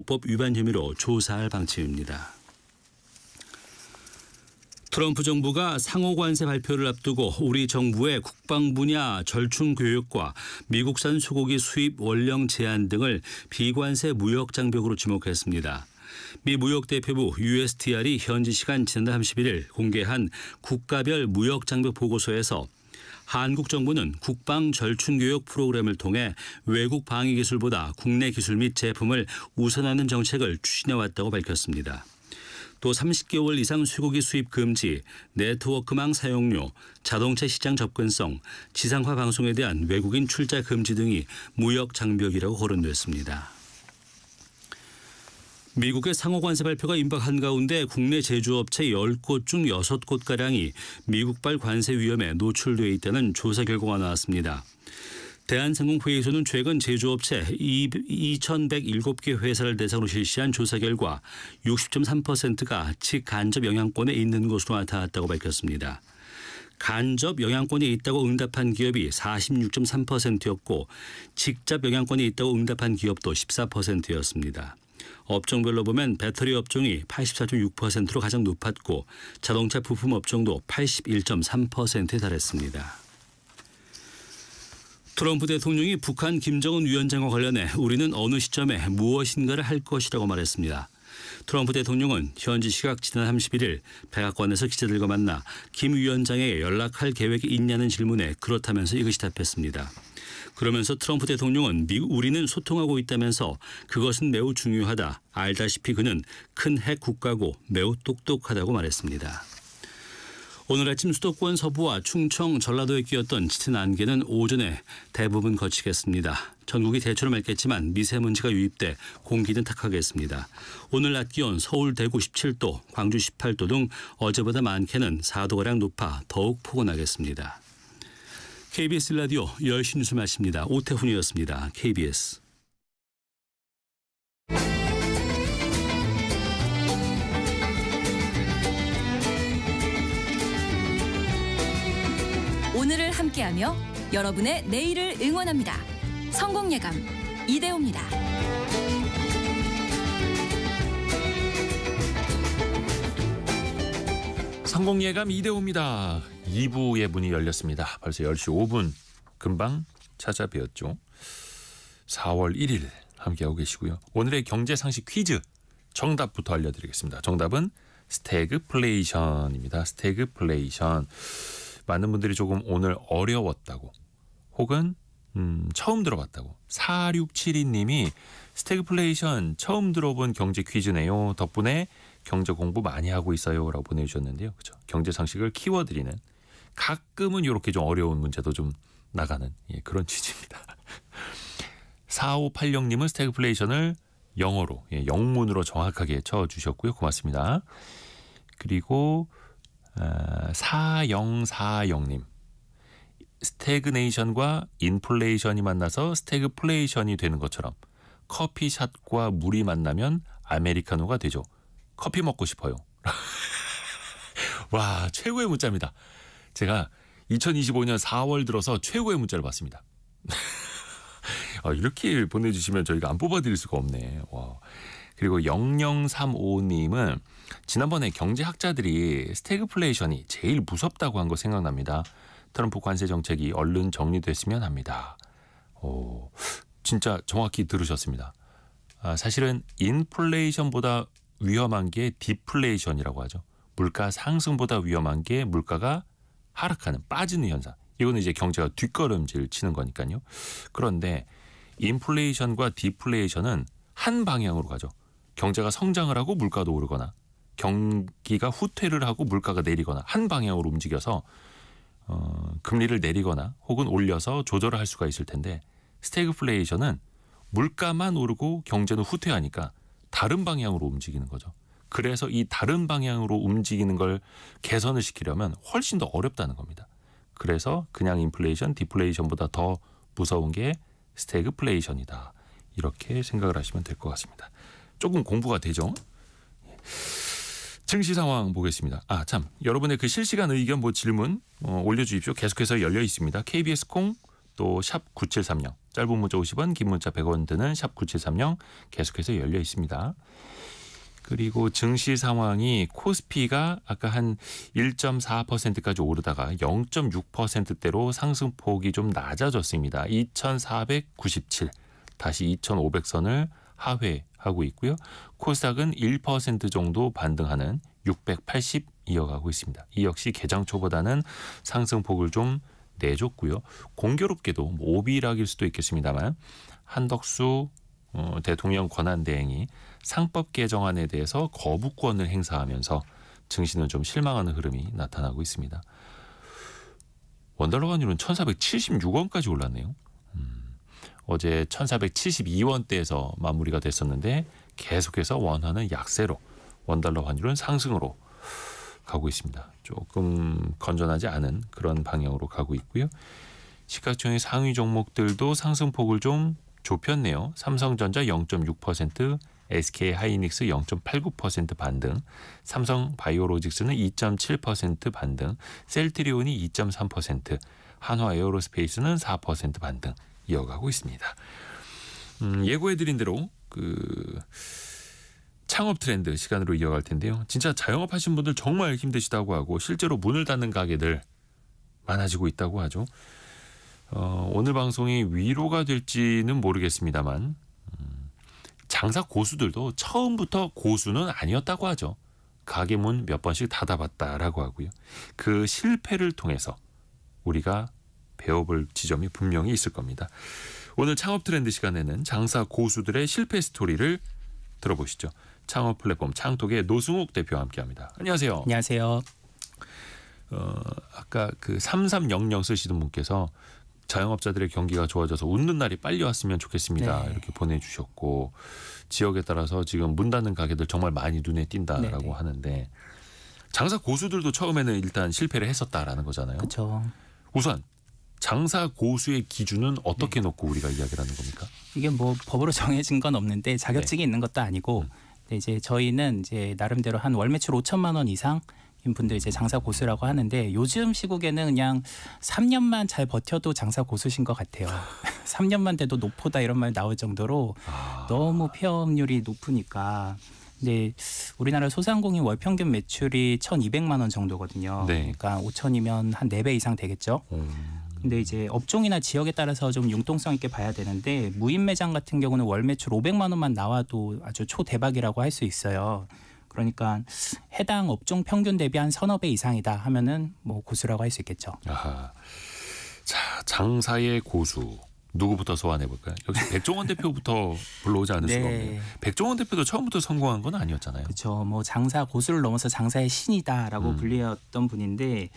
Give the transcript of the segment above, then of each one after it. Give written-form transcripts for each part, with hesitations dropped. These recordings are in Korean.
방송법 위반 혐의로 조사할 방침입니다. 트럼프 정부가 상호 관세 발표를 앞두고 우리 정부의 국방 분야 절충 교육과 미국산 소고기 수입 원령 제한 등을 비관세 무역 장벽으로 지목했습니다. 미 무역대표부 USTR이 현지 시간 지난달 31일 공개한 국가별 무역 장벽 보고서에서 한국 정부는 국방 절충 교육 프로그램을 통해 외국 방위 기술보다 국내 기술 및 제품을 우선하는 정책을 추진해왔다고 밝혔습니다. 또 30개월 이상 쇠고기 수입 금지, 네트워크망 사용료, 자동차 시장 접근성, 지상파 방송에 대한 외국인 출자 금지 등이 무역 장벽이라고 거론됐습니다. 미국의 상호 관세 발표가 임박한 가운데 국내 제조업체 10곳 중 6곳가량이 미국발 관세 위험에 노출돼 있다는 조사 결과가 나왔습니다. 대한상공회의소는 최근 제조업체 2,107개 회사를 대상으로 실시한 조사 결과 60.3%가 직간접 영향권에 있는 것으로 나타났다고 밝혔습니다. 간접 영향권에 있다고 응답한 기업이 46.3%였고 직접 영향권에 있다고 응답한 기업도 14%였습니다. 업종별로 보면 배터리 업종이 84.6%로 가장 높았고 자동차 부품 업종도 81.3%에 달했습니다. 트럼프 대통령이 북한 김정은 위원장과 관련해 우리는 어느 시점에 무엇인가를 할 것이라고 말했습니다. 트럼프 대통령은 현지 시각 지난 31일 백악관에서 기자들과 만나 김 위원장에게 연락할 계획이 있냐는 질문에 그렇다면서 이것이 답했습니다. 그러면서 트럼프 대통령은 우리는 소통하고 있다면서 그것은 매우 중요하다. 알다시피 그는 큰 핵 국가고 매우 똑똑하다고 말했습니다. 오늘 아침 수도권 서부와 충청, 전라도에 끼었던 짙은 안개는 오전에 대부분 거치겠습니다. 전국이 대체로 맑겠지만 미세먼지가 유입돼 공기는 탁하겠습니다. 오늘 낮 기온 서울, 대구 17도, 광주 18도 등 어제보다 많게는 4도가량 높아 더욱 포근하겠습니다. KBS 라디오 10시 뉴스 마칩니다. 오태훈이었습니다. KBS. 오늘을 함께하며 여러분의 내일을 응원합니다. 성공예감 이대호입니다. 성공예감 이대호입니다. 2부의 문이 열렸습니다. 벌써 10시 5분 금방 찾아뵈었죠. 4월 1일 함께하고 계시고요. 오늘의 경제상식 퀴즈 정답부터 알려드리겠습니다. 정답은 스태그플레이션입니다. 스태그플레이션. 많은 분들이 조금 오늘 어려웠다고 혹은 처음 들어봤다고 4672님이 스태그플레이션 처음 들어본 경제 퀴즈네요. 덕분에 경제 공부 많이 하고 있어요 라고 보내주셨는데요. 그렇죠? 경제 상식을 키워드리는 가끔은 이렇게 좀 어려운 문제도 좀 나가는 그런 취지입니다. 4580님은 스태그플레이션을 영어로 영문으로 정확하게 쳐주셨고요. 고맙습니다. 그리고 4040님 스태그네이션과 인플레이션이 만나서 스태그플레이션이 되는 것처럼 커피샷과 물이 만나면 아메리카노가 되죠. 커피 먹고 싶어요. 와, 최고의 문자입니다. 제가 2025년 4월 들어서 최고의 문자를 받습니다. 이렇게 보내주시면 저희가 안 뽑아드릴 수가 없네. 와. 그리고 0035님은 지난번에 경제학자들이 스태그플레이션이 제일 무섭다고 한 거 생각납니다. 트럼프 관세 정책이 얼른 정리됐으면 합니다. 진짜 정확히 들으셨습니다. 사실은 인플레이션보다 위험한 게 디플레이션이라고 하죠. 물가 상승보다 위험한 게 물가가 하락하는 빠지는 현상. 이거는 이제 경제가 뒷걸음질 치는 거니까요. 그런데 인플레이션과 디플레이션은 한 방향으로 가죠. 경제가 성장을 하고 물가도 오르거나 경기가 후퇴를 하고 물가가 내리거나 한 방향으로 움직여서 금리를 내리거나 혹은 올려서 조절을 할 수가 있을 텐데 스태그플레이션은 물가만 오르고 경제는 후퇴하니까 다른 방향으로 움직이는 거죠. 그래서 이 다른 방향으로 움직이는 걸 개선을 시키려면 훨씬 더 어렵다는 겁니다. 그래서 그냥 인플레이션, 디플레이션보다 더 무서운 게 스태그플레이션이다. 이렇게 생각을 하시면 될 것 같습니다. 조금 공부가 되죠? 증시 상황 보겠습니다. 참 여러분의 그 실시간 의견 질문 올려주십시오. 계속해서 열려 있습니다. KBS 콩 또 샵 9730 짧은 문자 50원 긴 문자 100원 드는 샵 9730 계속해서 열려 있습니다. 그리고 증시 상황이 코스피가 아까 한 1.4%까지 오르다가 0.6%대로 상승폭이 좀 낮아졌습니다. 2497 다시 2500선을 하회하고 있고요. 코스닥은 1% 정도 반등하는 680 이어가고 있습니다. 이 역시 개장 초보다는 상승폭을 좀 내줬고요. 공교롭게도 오비락일 수도 있겠습니다만 한덕수 대통령 권한대행이 상법 개정안에 대해서 거부권을 행사하면서 증시는 좀 실망하는 흐름이 나타나고 있습니다. 원달러 환율은 1476원까지 올랐네요. 어제 1472원대에서 마무리가 됐었는데 계속해서 원화는 약세로 원달러 환율은 상승으로 가고 있습니다. 조금 건전하지 않은 그런 방향으로 가고 있고요. 시가총액 상위 종목들도 상승폭을 좀 좁혔네요. 삼성전자 0.6%, SK하이닉스 0.89% 반등, 삼성바이오로직스는 2.7% 반등, 셀트리온이 2.3%, 한화에어로스페이스는 4% 반등 이어가고 있습니다. 예고해드린 대로 창업 트렌드 시간으로 이어갈 텐데요. 진짜 자영업 하신 분들 정말 힘드시다고 하고 실제로 문을 닫는 가게들 많아지고 있다고 하죠. 오늘 방송이 위로가 될지는 모르겠습니다만 장사 고수들도 처음부터 고수는 아니었다고 하죠. 가게 문 몇 번씩 닫아봤다라고 하고요. 그 실패를 통해서 우리가 배워볼 지점이 분명히 있을 겁니다. 오늘 창업 트렌드 시간에는 장사 고수들의 실패 스토리를 들어보시죠. 창업 플랫폼 창톡의 노승욱 대표와 함께합니다. 안녕하세요. 안녕하세요. 아까 3300 쓰시던 분께서 자영업자들의 경기가 좋아져서 웃는 날이 빨리 왔으면 좋겠습니다. 네. 이렇게 보내주셨고 지역에 따라서 지금 문 닫는 가게들 정말 많이 눈에 띈다라고 네네. 하는데 장사 고수들도 처음에는 일단 실패를 했었다라는 거잖아요. 그렇죠. 우선 장사 고수의 기준은 어떻게 놓고 우리가 이야기를 하는 겁니까? 이게 뭐 법으로 정해진 건 없는데 자격증이 있는 것도 아니고 근데 이제 저희는 이제 나름대로 한 월 매출 5천만 원 이상 인 분들 이제 장사 고수라고 하는데 요즘 시국에는 그냥 3년만 잘 버텨도 장사 고수신 것 같아요. 3년만 돼도 노포다 이런 말 나올 정도로 너무 폐업률이 높으니까. 근데 우리나라 소상공인 월 평균 매출이 1,200만 원 정도거든요. 네. 그러니까 5천이면 한 4배 이상 되겠죠. 근데 이제 업종이나 지역에 따라서 좀 융통성 있게 봐야 되는데 무인 매장 같은 경우는 월 매출 500만 원만 나와도 아주 초대박이라고 할 수 있어요. 그러니까 해당 업종 평균 대비 한 서너 배 이상이다 하면은 뭐 고수라고 할 수 있겠죠. 아하. 자, 장사의 고수 누구부터 소환해 볼까요? 역시 백종원 대표부터 불러오지 않을 수가 없네요. 백종원 대표도 처음부터 성공한 건 아니었잖아요. 그렇죠. 뭐 장사 고수를 넘어서 장사의 신이다라고 불리었던 분인데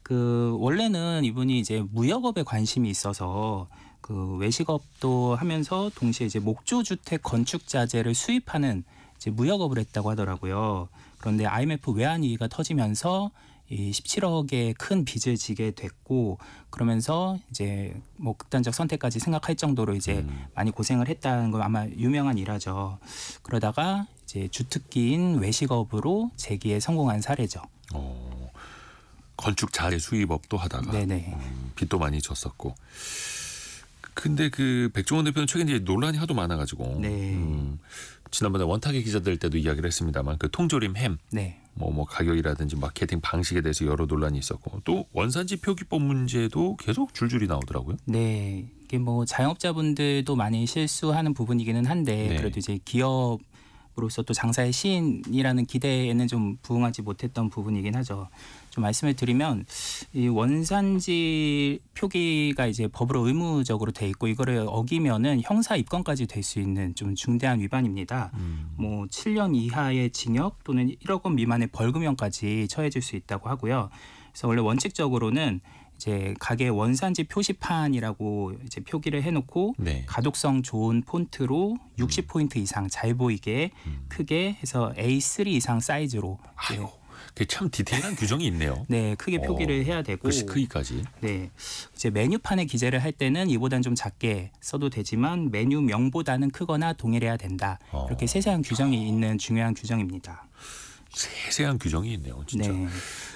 원래는 이분이 이제 무역업에 관심이 있어서 외식업도 하면서 동시에 이제 목조 주택 건축 자재를 수입하는 이제 무역업을 했다고 하더라고요. 그런데 IMF 외환 위기가 터지면서 이 17억의 큰 빚을 지게 됐고 그러면서 이제 뭐 극단적 선택까지 생각할 정도로 이제 많이 고생을 했다는 건 아마 유명한 일화죠. 그러다가 이제 주특기인 외식업으로 재기에 성공한 사례죠. 건축 자재 수입업도 하다가 빚도 많이 졌었고. 근데 백종원 대표는 최근 이제 논란이 하도 많아가지고 지난번에 원탁의 기자들 때도 이야기를 했습니다만 통조림 햄 뭐 가격이라든지 마케팅 방식에 대해서 여러 논란이 있었고 또 원산지 표기법 문제도 계속 줄줄이 나오더라고요. 네, 이게 뭐 자영업자분들도 많이 실수하는 부분이기는 한데 그래도 이제 기업으로서 또 장사의 시인이라는 기대에는 좀 부응하지 못했던 부분이긴 하죠. 좀 말씀을 드리면 이 원산지 표기가 이제 법으로 의무적으로 돼 있고 이거를 어기면은 형사 입건까지 될 수 있는 좀 중대한 위반입니다. 뭐 7년 이하의 징역 또는 1억 원 미만의 벌금형까지 처해질 수 있다고 하고요. 그래서 원래 원칙적으로는 이제 가게 원산지 표시판이라고 이제 표기를 해놓고 가독성 좋은 폰트로 60포인트 이상 잘 보이게 크게 해서 A3 이상 사이즈로 그게 참 디테일한 규정이 있네요. 네, 크게 표기를 해야 되고 글씨 크기까지. 네, 이제 메뉴판에 기재를 할 때는 이보다는 좀 작게 써도 되지만 메뉴명보다는 크거나 동일해야 된다. 이렇게 세세한 규정이 있는 중요한 규정입니다. 세세한 규정이 있네요, 진짜. 네.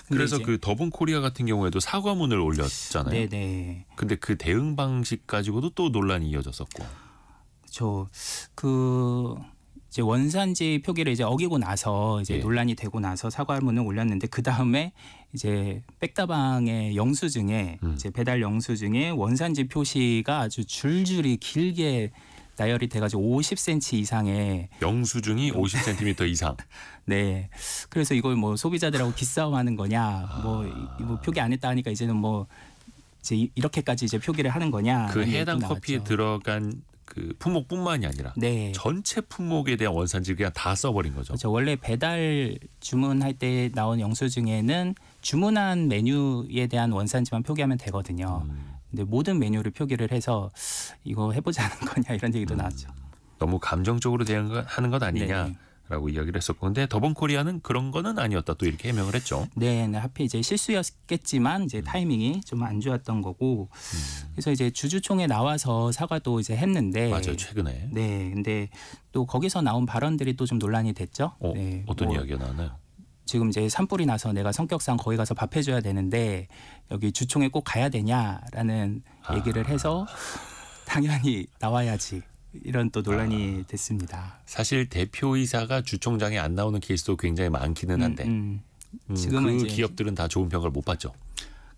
그래서 이제- 그 더본 코리아 같은 경우에도 사과문을 올렸잖아요. 네네. 근데 그 대응 방식 가지고도 또 논란이 이어졌었고. 그 이제 원산지 표기를 이제 어기고 나서 이제 예. 논란이 되고 나서 사과문을 올렸는데 그 다음에 이제 백다방의 영수증에 이제 배달 영수증에 원산지 표시가 아주 줄줄이 길게 나열이 돼가지고 50cm 이상의 영수증이 50cm 이상. 네. 그래서 이걸 뭐 소비자들하고 기싸움하는 거냐, 뭐 표기 안 했다 하니까 이제는 뭐 이제 이렇게까지 이제 표기를 하는 거냐. 그 해당 얘기도 커피에 나왔죠. 들어간 그 품목뿐만이 아니라 네. 전체 품목에 대한 원산지를 그냥 다 써버린 거죠. 그렇죠. 원래 배달 주문할 때 나온 영수증에는 주문한 메뉴에 대한 원산지만 표기하면 되거든요. 근데 모든 메뉴를 표기를 해서 이거 해보자는 거냐 이런 얘기도 나왔죠. 너무 감정적으로 대응하는 것 아니냐라고 이야기를 했었고, 근데 더본 코리아는 그런 거는 아니었다 또 이렇게 해명을 했죠. 네, 하필 이제 실수였겠지만 이제 타이밍이 좀 안 좋았던 거고, 그래서 이제 주주총회 나와서 사과도 이제 했는데, 맞아요, 최근에. 네, 근데 또 거기서 나온 발언들이 또 좀 논란이 됐죠. 네, 어떤 뭐 이야기가 나왔나요? 지금 이제 산불이 나서 내가 성격상 거기 가서 밥 해줘야 되는데 여기 주총에 꼭 가야 되냐라는 얘기를 해서 당연히 나와야지 이런 또 논란이 됐습니다. 사실 대표이사가 주총장에 안 나오는 케이스도 굉장히 많기는 한데 지금은 그 이제 기업들은 다 좋은 평가를 못 받죠.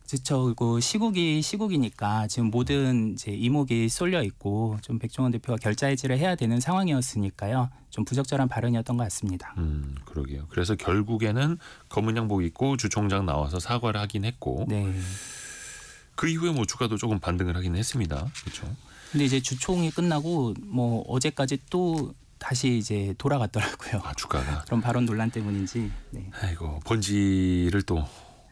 그렇죠. 그리고 시국이니까 지금 모든 이제 이목이 쏠려 있고 좀 백종원 대표가 결자해지를 해야 되는 상황이었으니까요. 좀 부적절한 발언이었던 것 같습니다. 그러게요. 그래서 결국에는 검은 양복 입고 주총장 나와서 사과를 하긴 했고, 네. 그 이후에 뭐 주가도 조금 반등을 하긴 했습니다. 그렇죠. 근데 이제 주총이 끝나고 뭐 어제까지 또 다시 이제 돌아갔더라고요. 주가가. 그런 발언 논란 때문인지. 네. 아이고, 본질을 또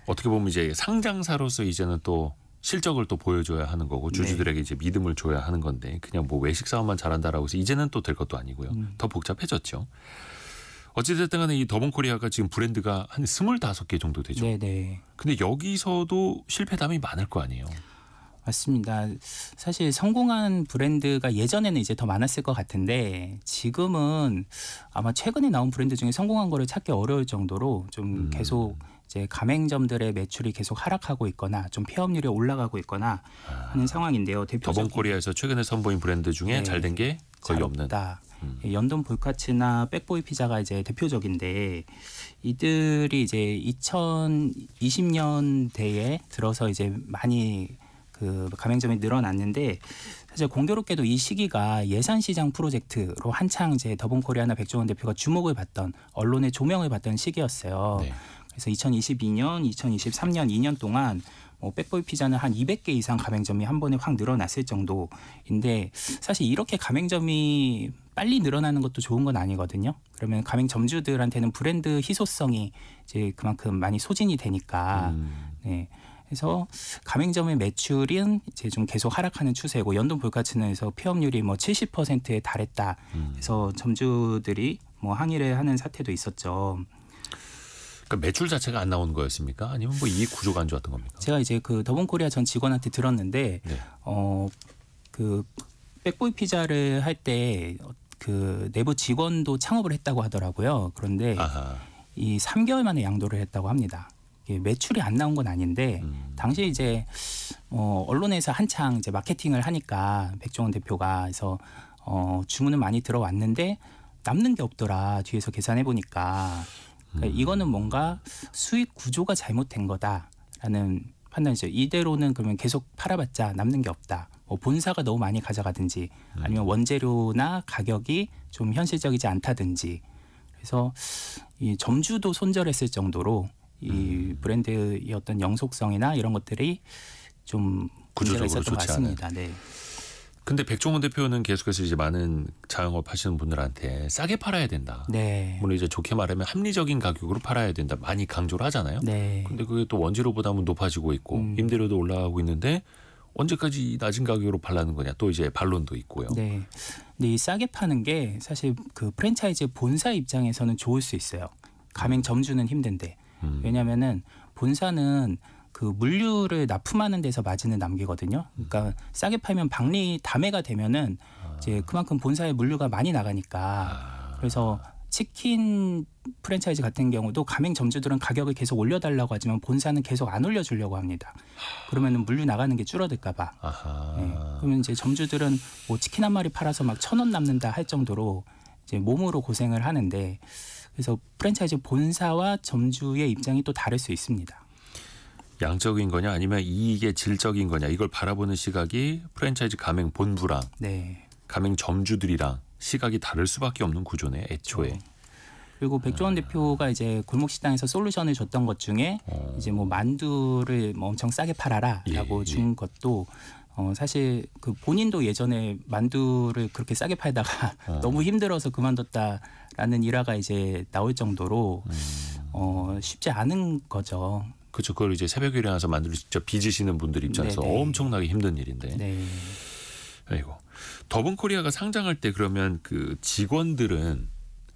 어떻게 보면 이제 상장사로서 이제는 또 실적을 또 보여줘야 하는 거고 주주들에게 이제 믿음을 줘야 하는 건데 그냥 뭐 외식 사업만 잘한다라고 해서 이제는 또 될 것도 아니고요. 더 복잡해졌죠. 어찌됐든 간에 이 더본코리아가 지금 브랜드가 한 25개 정도 되죠. 네네. 근데 여기서도 실패담이 많을 거 아니에요. 맞습니다. 사실 성공한 브랜드가 예전에는 이제 더 많았을 것 같은데 지금은 아마 최근에 나온 브랜드 중에 성공한 거를 찾기 어려울 정도로 좀 계속 이제 가맹점들의 매출이 계속 하락하고 있거나 좀 폐업률이 올라가고 있거나 하는 상황인데요. 대표적인 더본코리아에서 최근에 선보인 브랜드 중에 네. 잘 된 게 거의 잘 없는. 없다. 연돈 볼카츠나 백보이 피자가 이제 대표적인데 이들이 이제 2020년대에 들어서 이제 많이 그 가맹점이 늘어났는데 사실 공교롭게도 이 시기가 예산시장 프로젝트로 한창 이제 더본코리아나 백종원 대표가 주목을 받던 언론의 조명을 받던 시기였어요. 네. 그래서 2022년, 2023년 2년 동안 뭐 백보이 피자는 한 200개 이상 가맹점이 한 번에 확 늘어났을 정도인데 사실 이렇게 가맹점이 빨리 늘어나는 것도 좋은 건 아니거든요. 그러면 가맹점주들한테는 브랜드 희소성이 이제 그만큼 많이 소진이 되니까. 네. 그래서 가맹점의 매출은 이제 좀 계속 하락하는 추세고 연돈 볼카츠는에서 폐업률이 뭐 70%에 달했다. 그래서 점주들이 뭐 항의를 하는 사태도 있었죠. 그러니까 매출 자체가 안 나오는 거였습니까? 아니면 뭐 이익 구조가 안 좋았던 겁니까? 제가 이제 그 더본코리아 전 직원한테 들었는데 네. 그 백보이 피자를 할 때 그 내부 직원도 창업을 했다고 하더라고요. 그런데 아하. 이 3개월 만에 양도를 했다고 합니다. 이게 매출이 안 나온 건 아닌데 당시 이제 언론에서 한창 이제 마케팅을 하니까 백종원 대표가 그래서 주문은 많이 들어왔는데 남는 게 없더라. 뒤에서 계산해 보니까 그러니까 이거는 뭔가 수익 구조가 잘못된 거다라는 판단이죠. 이대로는 그러면 계속 팔아봤자 남는 게 없다. 뭐 본사가 너무 많이 가져가든지 아니면 원재료나 가격이 좀 현실적이지 않다든지 그래서 이 점주도 손절했을 정도로 이 브랜드의 어떤 영속성이나 이런 것들이 좀 문제가 구조적으로 있었던 것 좋지 같습니다. 네. 근데 백종원 대표는 계속해서 이제 많은 자영업 하시는 분들한테 싸게 팔아야 된다. 네. 물론 이제 좋게 말하면 합리적인 가격으로 팔아야 된다. 많이 강조를 하잖아요. 네. 근데 그게 또 원재료보다는 높아지고 있고 임대료도 올라가고 있는데 언제까지 낮은 가격으로 팔라는 거냐. 또 이제 반론도 있고요. 네. 근데 이 싸게 파는 게 사실 그 프랜차이즈 본사 입장에서는 좋을 수 있어요. 가맹 점주는 힘든데. 왜냐면은 본사는 그 물류를 납품하는 데서 마진을 남기거든요. 그러니까 싸게 팔면 박리 담회가 되면은 이제 그만큼 본사의 물류가 많이 나가니까 그래서 치킨 프랜차이즈 같은 경우도 가맹점주들은 가격을 계속 올려달라고 하지만 본사는 계속 안 올려주려고 합니다. 그러면은 물류 나가는 게 줄어들까봐. 아하. 네. 그러면 이제 점주들은 뭐 치킨 한 마리 팔아서 막 1,000원 남는다 할 정도로 이제 몸으로 고생을 하는데 그래서 프랜차이즈 본사와 점주의 입장이 또 다를 수 있습니다. 양적인 거냐 아니면 이익의 질적인 거냐 이걸 바라보는 시각이 프랜차이즈 가맹 본부랑 네. 가맹 점주들이랑 시각이 다를 수밖에 없는 구조네 애초에. 그리고 백종원 대표가 이제 골목식당에서 솔루션을 줬던 것 중에 이제 뭐 만두를 뭐 엄청 싸게 팔아라라고 준 것도 사실 그 본인도 예전에 만두를 그렇게 싸게 팔다가 너무 힘들어서 그만뒀다라는 일화가 이제 나올 정도로 쉽지 않은 거죠. 그렇죠. 그걸 이제 새벽에 일어나서 만두를 직접 빚으시는 분들 입장에서 네네. 엄청나게 힘든 일인데. 네. 아이고. 더본코리아가 상장할 때 그러면 그 직원들은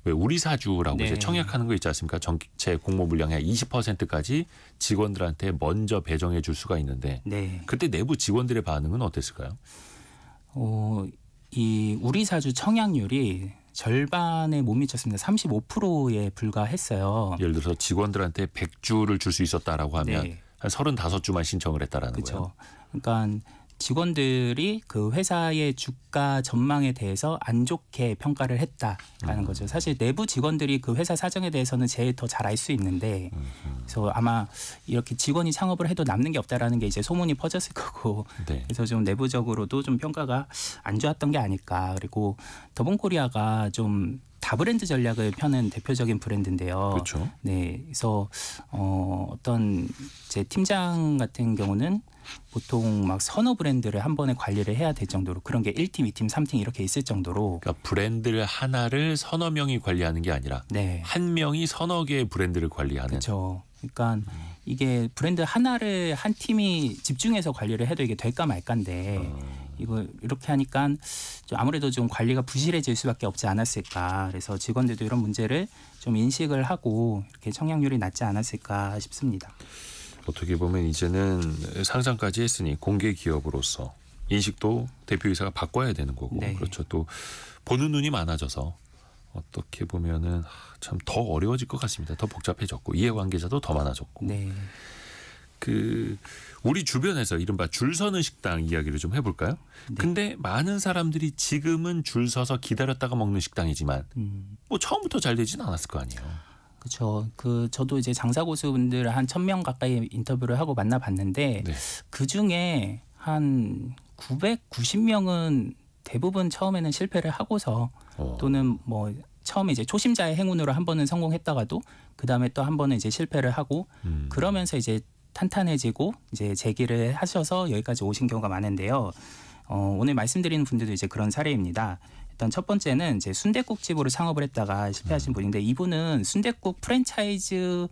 왜 우리 사주라고 네. 이제 청약하는 거 있지 않습니까? 전체 공모 물량의 20%까지 직원들한테 먼저 배정해 줄 수가 있는데 네. 그때 내부 직원들의 반응은 어땠을까요? 이 우리 사주 청약률이 절반에 못 미쳤습니다. 35%에 불과했어요. 예를 들어서 직원들한테 100주를 줄 수 있었다라고 하면 네. 한 35주만 신청을 했다라는 거예요. 그렇죠. 그러니까 직원들이 그 회사의 주가 전망에 대해서 안 좋게 평가를 했다라는 거죠. 사실 내부 직원들이 그 회사 사정에 대해서는 제일 더 잘 알 수 있는데 그래서 아마 이렇게 직원이 창업을 해도 남는 게 없다라는 게 이제 소문이 퍼졌을 거고 네. 그래서 좀 내부적으로도 좀 평가가 안 좋았던 게 아닐까. 그리고 더본코리아가 좀 다브랜드 전략을 펴는 대표적인 브랜드인데요. 그렇죠. 네, 그래서 어떤 제 팀장 같은 경우는 보통 막 서너 브랜드를 한 번에 관리를 해야 될 정도로 그런 게 1팀, 2팀, 3팀 이렇게 있을 정도로 그러니까 브랜드를 하나를 서너 명이 관리하는 게 아니라 네, 한 명이 서너 개의 브랜드를 관리하는. 그렇죠. 그러니까 이게 브랜드 하나를 한 팀이 집중해서 관리를 해도 이게 될까 말까인데 이거 이렇게 하니까 좀 아무래도 좀 관리가 부실해질 수밖에 없지 않았을까. 그래서 직원들도 이런 문제를 좀 인식을 하고 이렇게 청약률이 낮지 않았을까 싶습니다. 어떻게 보면 이제는 상장까지 했으니 공개 기업으로서 인식도 대표이사가 바꿔야 되는 거고 네. 그렇죠. 또 보는 눈이 많아져서 어떻게 보면은 참 더 어려워질 것 같습니다. 더 복잡해졌고 이해관계자도 더 많아졌고. 네. 그 우리 주변에서 이른바 줄 서는 식당 이야기를 좀 해볼까요? 네. 근데 많은 사람들이 지금은 줄 서서 기다렸다가 먹는 식당이지만 뭐 처음부터 잘 되지는 않았을 거 아니에요. 그렇죠. 저도 이제 장사 고수분들 한 1,000명 가까이 인터뷰를 하고 만나봤는데 네. 그 중에 한 990명은 대부분 처음에는 실패를 하고서 또는 뭐 처음에 이제 초심자의 행운으로 한 번은 성공했다가도 그 다음에 또 한 번은 이제 실패를 하고 그러면서 이제 탄탄해지고 이제 재기를 하셔서 여기까지 오신 경우가 많은데요. 오늘 말씀드리는 분들도 이제 그런 사례입니다. 일단 첫 번째는 이제 순댓국집으로 창업을 했다가 실패하신 분인데 이분은 순댓국 프랜차이즈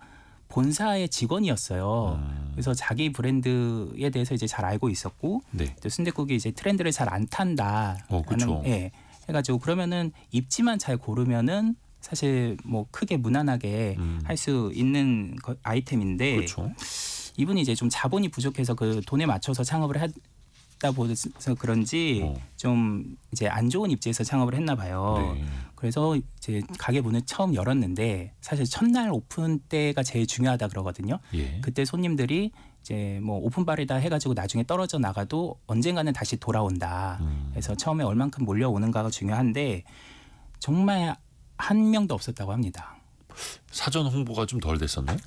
본사의 직원이었어요. 그래서 자기 브랜드에 대해서 이제 잘 알고 있었고 네. 또 순댓국이 이제 트렌드를 잘 안 탄다. 그렇죠. 예, 해가지고 그러면은 입지만 잘 고르면은 사실 뭐 크게 무난하게 할 수 있는 아이템인데 그렇죠. 이분이 이제 좀 자본이 부족해서 그 돈에 맞춰서 창업을 하다 보서 그런지 좀 이제 안 좋은 입지에서 창업을 했나 봐요. 네. 그래서 이제 가게 문을 처음 열었는데 사실 첫날 오픈 때가 제일 중요하다 그러거든요. 예. 그때 손님들이 이제 뭐 오픈바리다 해가지고 나중에 떨어져 나가도 언젠가는 다시 돌아온다. 그래서 처음에 얼만큼 몰려오는가가 중요한데 정말 한 명도 없었다고 합니다. 사전 홍보가 좀 덜 됐었나요?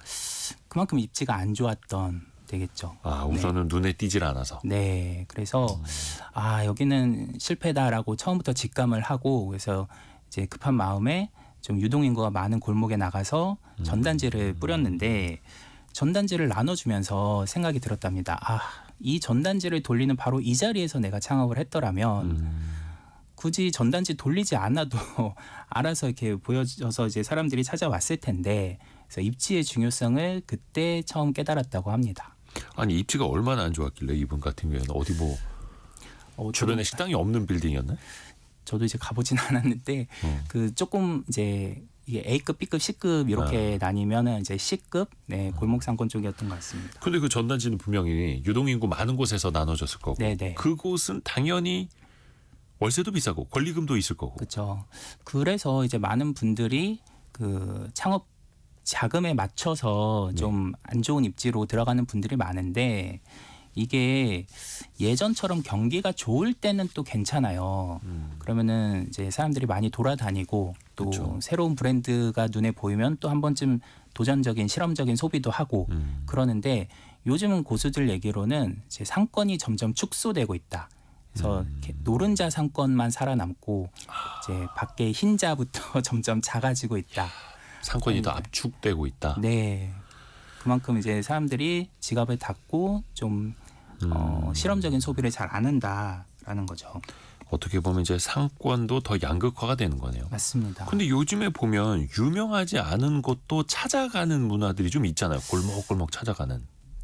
그만큼 입지가 안 좋았던 되겠죠. 아 우선은 눈에 띄질 않아서. 네, 그래서 여기는 실패다라고 처음부터 직감을 하고 그래서 이제 급한 마음에 좀 유동인구가 많은 골목에 나가서 전단지를 뿌렸는데 전단지를 나눠주면서 생각이 들었답니다. 이 전단지를 돌리는 바로 이 자리에서 내가 창업을 했더라면 굳이 전단지 돌리지 않아도 알아서 이렇게 보여져서 이제 사람들이 찾아왔을 텐데 그래서 입지의 중요성을 그때 처음 깨달았다고 합니다. 아니 입지가 얼마나 안 좋았길래 이분 같은 경우에는 어디 뭐 주변에 식당이 없는 빌딩이었나요? 저도 이제 가보진 않았는데 그 조금 이제 이게 A급, B급, C급 이렇게 나뉘면은 이제 C급 골목 상권 쪽이었던 것 같습니다. 근데 그 전단지는 분명히 유동인구 많은 곳에서 나눠졌을 거고 네네. 그곳은 당연히 월세도 비싸고 권리금도 있을 거고. 그렇죠. 그래서 이제 많은 분들이 그 창업 자금에 맞춰서 좀 안 좋은 입지로 들어가는 분들이 많은데 이게 예전처럼 경기가 좋을 때는 또 괜찮아요. 그러면은 이제 사람들이 많이 돌아다니고 또 그쵸. 새로운 브랜드가 눈에 보이면 또 한 번쯤 도전적인 실험적인 소비도 하고 그러는데 요즘은 고수들 얘기로는 이제 상권이 점점 축소되고 있다. 그래서 이렇게 노른자 상권만 살아남고 이제 밖에 흰자부터 점점 작아지고 있다. 상권이 더 압축되고 있다. 네. 그만큼 이제 사람들이 지갑을 닫고 좀 실험적인 소비를 잘 안 한다라는 거죠. 어떻게 보면 이제 상권도 더 양극화가 되는 거네요. 맞습니다. 근데 요즘에 보면 유명하지 않은 곳도 찾아가는 문화들이 좀 있잖아요. 골목골목 찾아가는.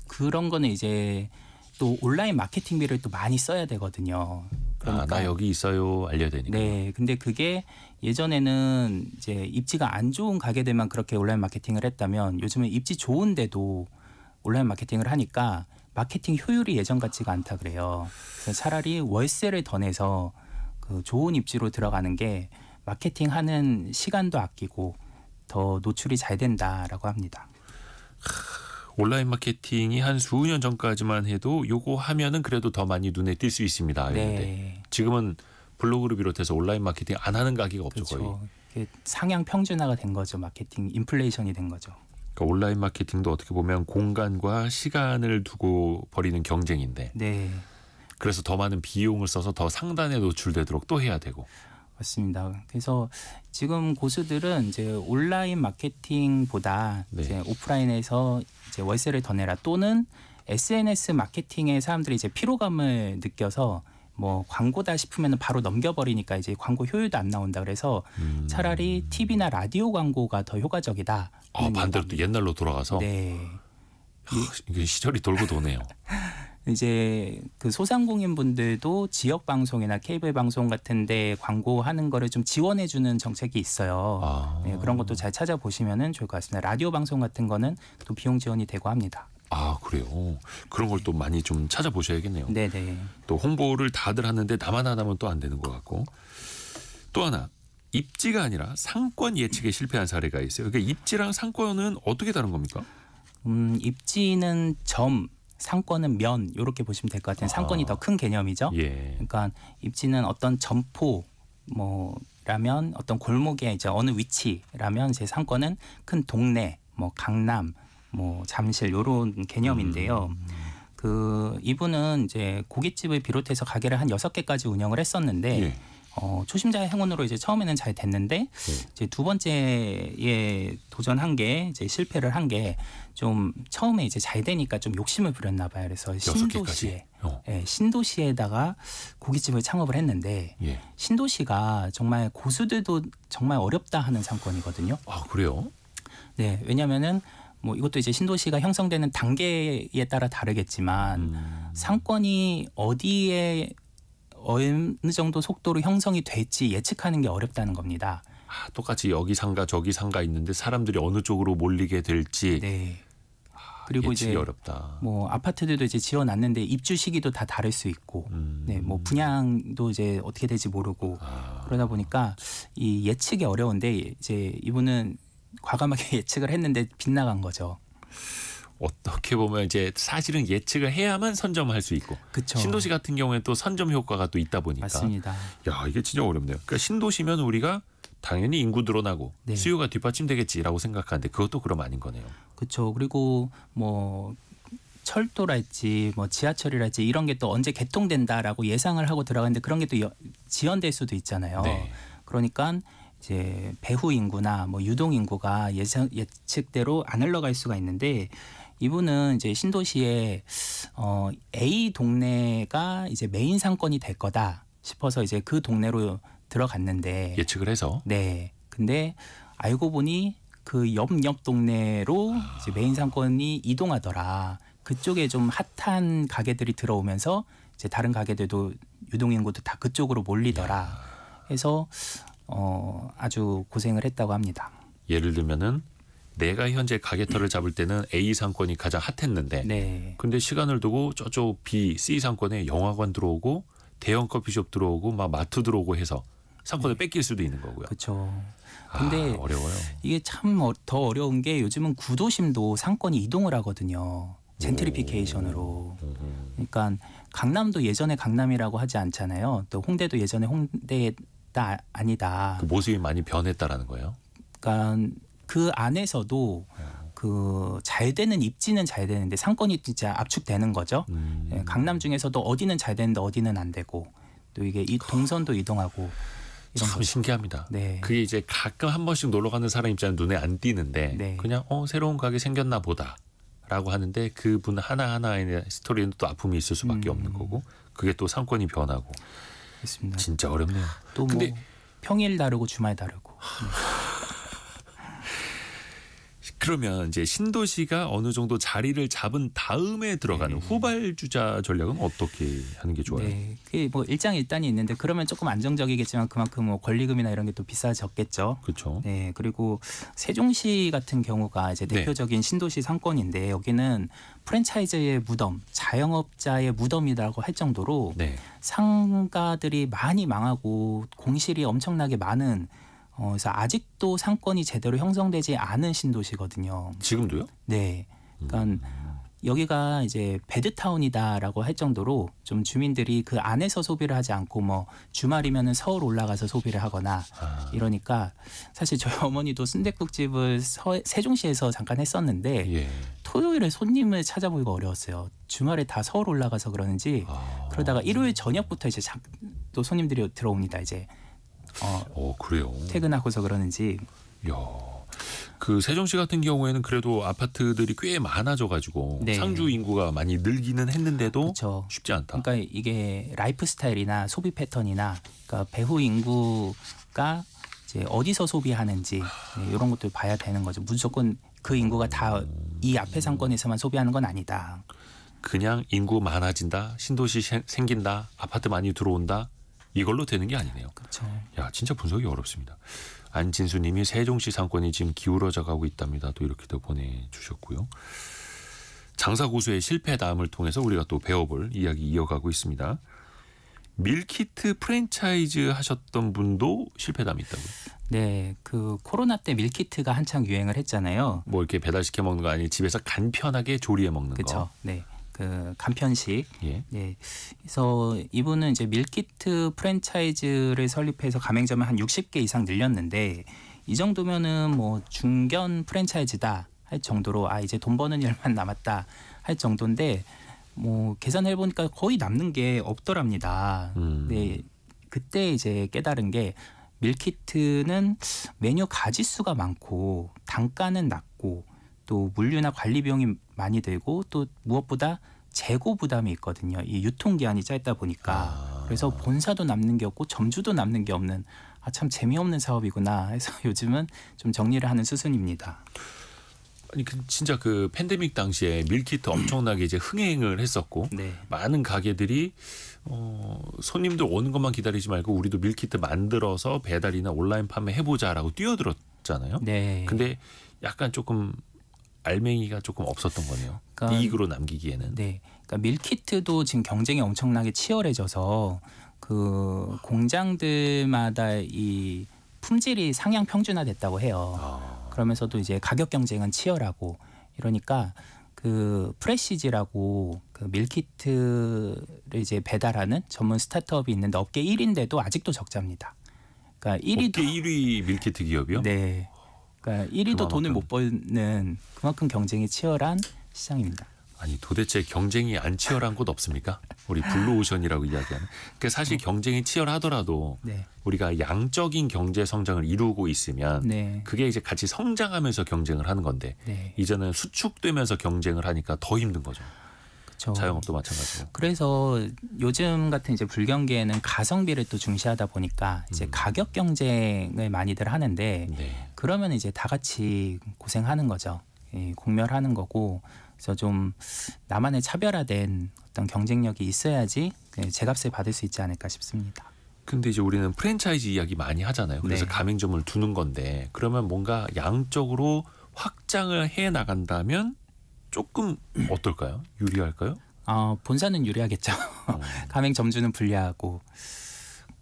그런 거는 이제 또 온라인 마케팅비를 또 많이 써야 되거든요. 나 여기 있어요. 알려야 되니까. 네. 근데 그게 예전에는 이제 입지가 안 좋은 가게들만 그렇게 온라인 마케팅을 했다면 요즘은 입지 좋은데도 온라인 마케팅을 하니까 마케팅 효율이 예전 같지가 않다 그래요. 그래서 차라리 월세를 더 내서 그 좋은 입지로 들어가는 게 마케팅하는 시간도 아끼고 더 노출이 잘 된다라고 합니다. 온라인 마케팅이 한 수년 전까지만 해도 요거 하면은 그래도 더 많이 눈에 띌 수 있습니다. 네. 지금은 블로그를 비롯해서 온라인 마케팅 안 하는 가게가 없죠. 거의. 그렇죠. 이게 상향 평준화가 된 거죠. 마케팅 인플레이션이 된 거죠. 그러니까 온라인 마케팅도 어떻게 보면 공간과 시간을 두고 벌이는 경쟁인데 네. 그래서 더 많은 비용을 써서 더 상단에 노출되도록 또 해야 되고. 맞습니다. 그래서 지금 고수들은 이제 온라인 마케팅보다 네. 이제 오프라인에서 이제 월세를 더 내라 또는 SNS 마케팅에 사람들이 이제 피로감을 느껴서 뭐 광고다 싶으면 바로 넘겨버리니까 이제 광고 효율도 안 나온다. 그래서 차라리 TV나 라디오 광고가 더 효과적이다. 반대로 또 옛날로 돌아가서 네. 이게 시절이 돌고 도네요. 이제 그 소상공인 분들도 지역 방송이나 케이블 방송 같은데 광고하는 거를 좀 지원해주는 정책이 있어요. 네, 그런 것도 잘 찾아보시면은 좋을 것 같습니다. 라디오 방송 같은 거는 또 비용 지원이 되고 합니다. 아 그래요. 그런 걸 또 많이 좀 찾아보셔야겠네요. 네네. 또 홍보를 다들 하는데 나만 하면 또 안 되는 것 같고. 또 하나 입지가 아니라 상권 예측에 실패한 사례가 있어요. 그러니까 입지랑 상권은 어떻게 다른 겁니까? 입지는 점, 상권은 면 이렇게 보시면 될 것 같아요. 상권이 더 큰 개념이죠. 예. 그러니까 입지는 어떤 점포 뭐라면 어떤 골목에 이제 어느 위치라면 제 상권은 큰 동네, 뭐 강남, 뭐 잠실 이런 개념인데요. 그 이분은 이제 고깃집을 비롯해서 가게를 한 6개까지 운영을 했었는데 예. 초심자의 행운으로 이제 처음에는 잘 됐는데 이제 두 번째에 도전한 게 이제 실패를 한 게 좀 처음에 이제 잘 되니까 좀 욕심을 부렸나 봐요. 그래서 신도시에 신도시에다가 고깃집을 창업을 했는데 예. 신도시가 정말 고수들도 정말 어렵다 하는 상권이거든요. 아 그래요? 네, 왜냐면은 뭐 이것도 이제 신도시가 형성되는 단계에 따라 다르겠지만 상권이 어디에 어느 정도 속도로 형성이 될지 예측하는 게 어렵다는 겁니다. 똑같이 여기 상가 저기 상가 있는데 사람들이 어느 쪽으로 몰리게 될지 네. 그리고 예측이 이제 어렵다. 뭐 아파트들도 이제 지어놨는데 입주 시기도 다 다를 수 있고, 네, 뭐 분양도 이제 어떻게 될지 모르고 그러다 보니까 이 예측이 어려운데 이제 이분은 과감하게 예측을 했는데 빗나간 거죠. 어떻게 보면 이제 사실은 예측을 해야만 선점할 수 있고 그쵸. 신도시 같은 경우에 또 선점 효과가 또 있다 보니까 맞습니다. 야 이게 진짜 어렵네요. 그러니까 신도시면 우리가 당연히 인구 늘어나고 네. 수요가 뒷받침되겠지라고 생각하는데 그것도 그럼 아닌 거네요. 그렇죠. 그리고 뭐 철도랄지 뭐 지하철이랄지 이런 게 또 언제 개통된다라고 예상을 하고 들어가는데 그런 게 또 지연될 수도 있잖아요. 네. 그러니까 이제 배후 인구나 뭐 유동 인구가 예측대로 안 흘러갈 수가 있는데 이분은 이제 신도시에 A 동네가 이제 메인 상권이 될 거다 싶어서 이제 그 동네로 들어갔는데 예측을 해서 네. 근데 알고 보니 그 옆 동네로 이제 메인 상권이 이동하더라. 그쪽에 좀 핫한 가게들이 들어오면서 이제 다른 가게들도 유동 인구도 다 그쪽으로 몰리더라. 해서 아주 고생을 했다고 합니다. 예를 들면은 내가 현재 가게터를 잡을 때는 A 상권이 가장 핫했는데 네. 근데 시간을 두고 저쪽 B, C 상권에 영화관 들어오고 대형 커피숍 들어오고 막 마트 들어오고 해서 상권을 뺏길 수도 있는 거고요. 그렇죠. 근데 어려워요. 이게 참 더 어려운 게 요즘은 구도심도 상권이 이동을 하거든요. 젠트리피케이션으로. 그러니까 강남도 예전에 강남이라고 하지 않잖아요. 또 홍대도 예전에 홍대다 아니다. 그 모습이 많이 변했다라는 거예요. 그러니까 그 안에서도 그 잘 되는 입지는 잘 되는데 상권이 진짜 압축되는 거죠. 예, 강남 중에서도 어디는 잘 되는데 어디는 안 되고 또 이게 이 동선도 이동하고 이런 참 거죠. 신기합니다. 네. 그게 이제 가끔 한 번씩 놀러 가는 사람 입장에 눈에 안 띄는데 네. 그냥 새로운 가게 생겼나 보다라고 하는데 그분 하나하나의 스토리는 또 아픔이 있을 수밖에 없는 거고 그게 또 상권이 변하고 있습니다. 진짜 어렵네요. 또 뭐 근데 평일 다르고 주말 다르고. 그러면 이제 신도시가 어느 정도 자리를 잡은 다음에 들어가는 후발주자 전략은 어떻게 하는 게 좋아요? 네, 그게 뭐 일장일단이 있는데 그러면 조금 안정적이겠지만 그만큼 뭐 권리금이나 이런 게 또 비싸졌겠죠. 그렇죠. 네, 그리고 세종시 같은 경우가 이제 네. 대표적인 신도시 상권인데 여기는 프랜차이즈의 무덤, 자영업자의 무덤이라고 할 정도로 네. 상가들이 많이 망하고 공실이 엄청나게 많은 그래서 아직도 상권이 제대로 형성되지 않은 신도시거든요. 지금도요? 네, 그러니까 여기가 이제 배드타운이다라고 할 정도로 좀 주민들이 그 안에서 소비를 하지 않고 뭐 주말이면은 서울 올라가서 소비를 하거나 이러니까 사실 저희 어머니도 순댓국집을 세종시에서 잠깐 했었는데 예. 토요일에 손님을 찾아보기가 어려웠어요. 주말에 다 서울 올라가서 그러는지 그러다가 일요일 저녁부터 이제 또 손님들이 들어옵니다. 이제 그래요. 퇴근하고서 그러는지. 야, 그 세종시 같은 경우에는 그래도 아파트들이 꽤 많아져가지고 네. 상주 인구가 많이 늘기는 했는데도 그렇죠. 쉽지 않다. 그러니까 이게 라이프 스타일이나 소비 패턴이나 그러니까 배후 인구가 이제 어디서 소비하는지 이런 것들 봐야 되는 거죠. 무조건 그 인구가 다 이 앞에 상권에서만 소비하는 건 아니다. 그냥 인구 많아진다, 신도시 생긴다, 아파트 많이 들어온다 이걸로 되는 게 아니네요. 그렇죠. 야, 진짜 분석이 어렵습니다. 안진수님이 세종시 상권이 지금 기울어져 가고 있답니다. 또 이렇게도 보내주셨고요. 장사고수의 실패담을 통해서 우리가 또 배워볼 이야기 이어가고 있습니다. 밀키트 프랜차이즈 하셨던 분도 실패담이 있다고요? 네, 그 코로나 때 밀키트가 한창 유행을 했잖아요. 뭐 이렇게 배달시켜 먹는 거 아니 집에서 간편하게 조리해 먹는 그렇죠. 거. 네, 그 간편식. 예. 네, 그래서 이분은 이제 밀키트 프랜차이즈를 설립해서 가맹점을 한 60개 이상 늘렸는데 이 정도면은 뭐 중견 프랜차이즈다 할 정도로 이제 돈 버는 일만 남았다 할 정도인데 뭐 계산해 보니까 거의 남는 게 없더랍니다. 네, 그때 이제 깨달은 게 밀키트는 메뉴 가지수가 많고 단가는 낮고 또 물류나 관리 비용이 많이 들고 또 무엇보다 재고 부담이 있거든요. 이 유통기한이 짧다 보니까. 그래서 본사도 남는 게 없고 점주도 남는 게 없는 참 재미없는 사업이구나 해서 요즘은 좀 정리를 하는 수순입니다. 아니 진짜 그 팬데믹 당시에 밀키트 엄청나게 이제 흥행을 했었고 네. 많은 가게들이 손님들 오는 것만 기다리지 말고 우리도 밀키트 만들어서 배달이나 온라인 판매 해보자라고 뛰어들었잖아요. 네. 근데 약간 조금 알맹이가 조금 없었던 거네요. 그러니까, 이익으로 남기기에는. 네. 그러니까 밀키트도 지금 경쟁이 엄청나게 치열해져서 그 공장들마다 이 품질이 상향 평준화됐다고 해요. 그러면서도 이제 가격 경쟁은 치열하고 이러니까 그 프레시지라고 그 밀키트를 이제 배달하는 전문 스타트업이 있는데 업계 1위인데도 아직도 적자입니다. 그러니까 1위도 업계 1위 밀키트 기업이요? 네. 그러니까 1위도 돈을 못 버는 그만큼 경쟁이 치열한 시장입니다. 아니 도대체 경쟁이 안 치열한 곳 없습니까? 우리 블루오션이라고 이야기하는. 그러니까 사실 경쟁이 치열하더라도 네. 우리가 양적인 경제 성장을 이루고 있으면 네. 그게 이제 같이 성장하면서 경쟁을 하는 건데 네. 이제는 수축되면서 경쟁을 하니까 더 힘든 거죠. 그렇죠. 자영업도 마찬가지고. 그래서 요즘 같은 이제 불경기에는 가성비를 또 중시하다 보니까 이제 가격 경쟁을 많이들 하는데 네. 그러면 이제 다 같이 고생하는 거죠. 공멸하는 거고. 그래서 좀 나만의 차별화된 어떤 경쟁력이 있어야지 제값을 받을 수 있지 않을까 싶습니다. 근데 이제 우리는 프랜차이즈 이야기 많이 하잖아요. 그래서 네. 가맹점을 두는 건데 그러면 뭔가 양적으로 확장을 해 나간다면 조금 어떨까요? 유리할까요? 본사는 유리하겠죠. 가맹점주는 불리하고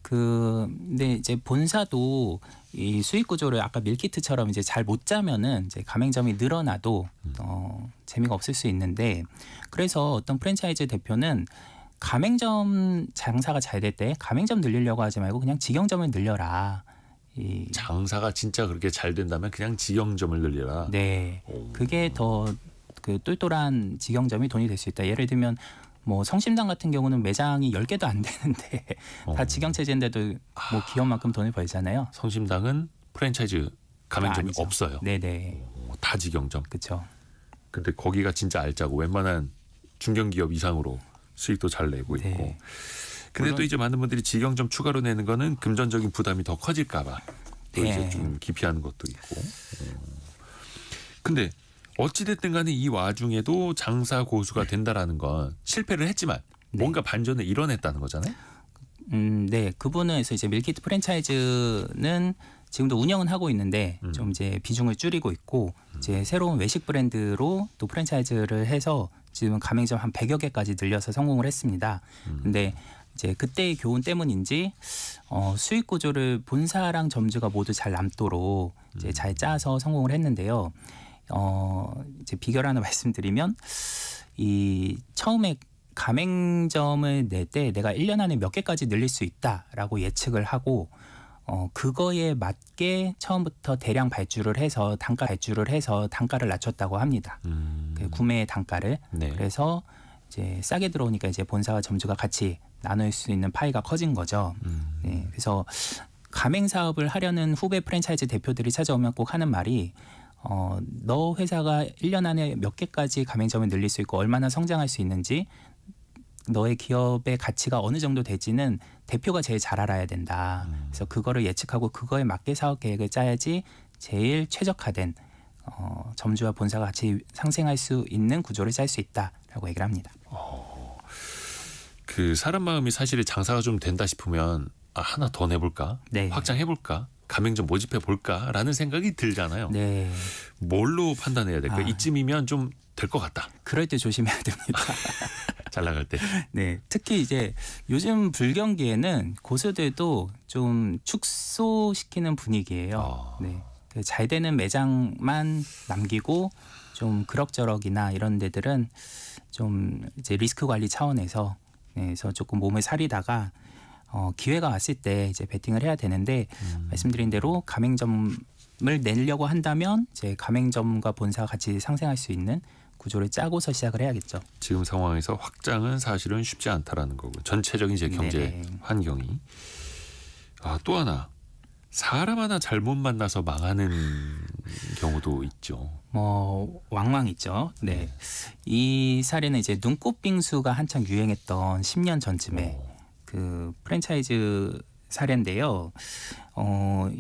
근데 이제 본사도 이 수익 구조를 아까 밀키트처럼 이제 잘 못 짜면은 이제 가맹점이 늘어나도 재미가 없을 수 있는데, 그래서 어떤 프랜차이즈 대표는 가맹점 장사가 잘 될 때 가맹점 늘리려고 하지 말고 그냥 직영점을 늘려라. 장사가 진짜 그렇게 잘 된다면 그냥 직영점을 늘려라. 네, 그게 더 그 똘똘한 직영점이 돈이 될 수 있다. 예를 들면 뭐 성심당 같은 경우는 매장이 10개도 안 되는데 다 직영 체제인데도 뭐 기업만큼 돈을 벌잖아요. 성심당은 프랜차이즈 가맹점이 아니죠. 없어요. 네네. 다 직영점. 그렇죠. 근데 거기가 진짜 알짜고 웬만한 중견기업 이상으로 수익도 잘 내고 있고. 네. 근데 또 물론- 이제 많은 분들이 직영점 추가로 내는 거는 금전적인 부담이 더 커질까 봐 또 네. 이제 좀 기피하는 것도 있고. 근데 어찌됐든 간에 이 와중에도 장사 고수가 된다라는 건 실패를 했지만 뭔가 반전을 이뤄냈다는 거잖아요. 네, 그 부분에서 이제 밀키트 프랜차이즈는 지금도 운영은 하고 있는데 좀 이제 비중을 줄이고 있고 이제 새로운 외식 브랜드로 또 프랜차이즈를 해서 지금 가맹점 한 100여 개까지 늘려서 성공을 했습니다. 근데 이제 그때의 교훈 때문인지 수익 구조를 본사랑 점주가 모두 잘 남도록 이제 잘 짜서 성공을 했는데요. 이제 비결 하나 말씀드리면 이 처음에 가맹점을 낼 때 내가 1년 안에 몇 개까지 늘릴 수 있다라고 예측을 하고 그거에 맞게 처음부터 대량 발주를 해서 단가를 낮췄다고 합니다. 그 구매 단가를. 네. 그래서 이제 싸게 들어오니까 이제 본사와 점주가 같이 나눌 수 있는 파이가 커진 거죠. 네, 그래서 가맹 사업을 하려는 후배 프랜차이즈 대표들이 찾아오면 꼭 하는 말이 너 회사가 1년 안에 몇 개까지 가맹점을 늘릴 수 있고 얼마나 성장할 수 있는지 너의 기업의 가치가 어느 정도 될지는 대표가 제일 잘 알아야 된다. 그래서 그거를 예측하고 그거에 맞게 사업 계획을 짜야지 제일 최적화된 점주와 본사가 같이 상생할 수 있는 구조를 짤 수 있다라고 얘기를 합니다. 그 사람 마음이 사실 장사가 좀 된다 싶으면 하나 더 내볼까? 네. 확장해볼까? 가맹점 모집해 볼까라는 생각이 들잖아요. 네, 뭘로 판단해야 될까? 아. 이쯤이면 좀 될 것 같다. 그럴 때 조심해야 됩니다. 잘 나갈 때. 네, 특히 이제 요즘 불경기에는 고수들도 좀 축소시키는 분위기예요. 네, 그 잘 되는 매장만 남기고 좀 그럭저럭이나 이런 데들은 좀 이제 리스크 관리 차원에서 그래서 조금 몸을 사리다가 기회가 왔을 때 이제 베팅을 해야 되는데 말씀드린 대로 가맹점을 내려고 한다면 이제 가맹점과 본사가 같이 상생할 수 있는 구조를 짜고서 시작을 해야겠죠. 지금 상황에서 확장은 사실은 쉽지 않다라는 거고 전체적인 이제 경제 네네. 환경이. 또 하나 사람 하나 잘못 만나서 망하는 경우도 있죠. 뭐 왕왕 있죠. 네, 이 사례는 이제 눈꽃 빙수가 한창 유행했던 10년 전쯤에 그 프랜차이즈 사례인데요.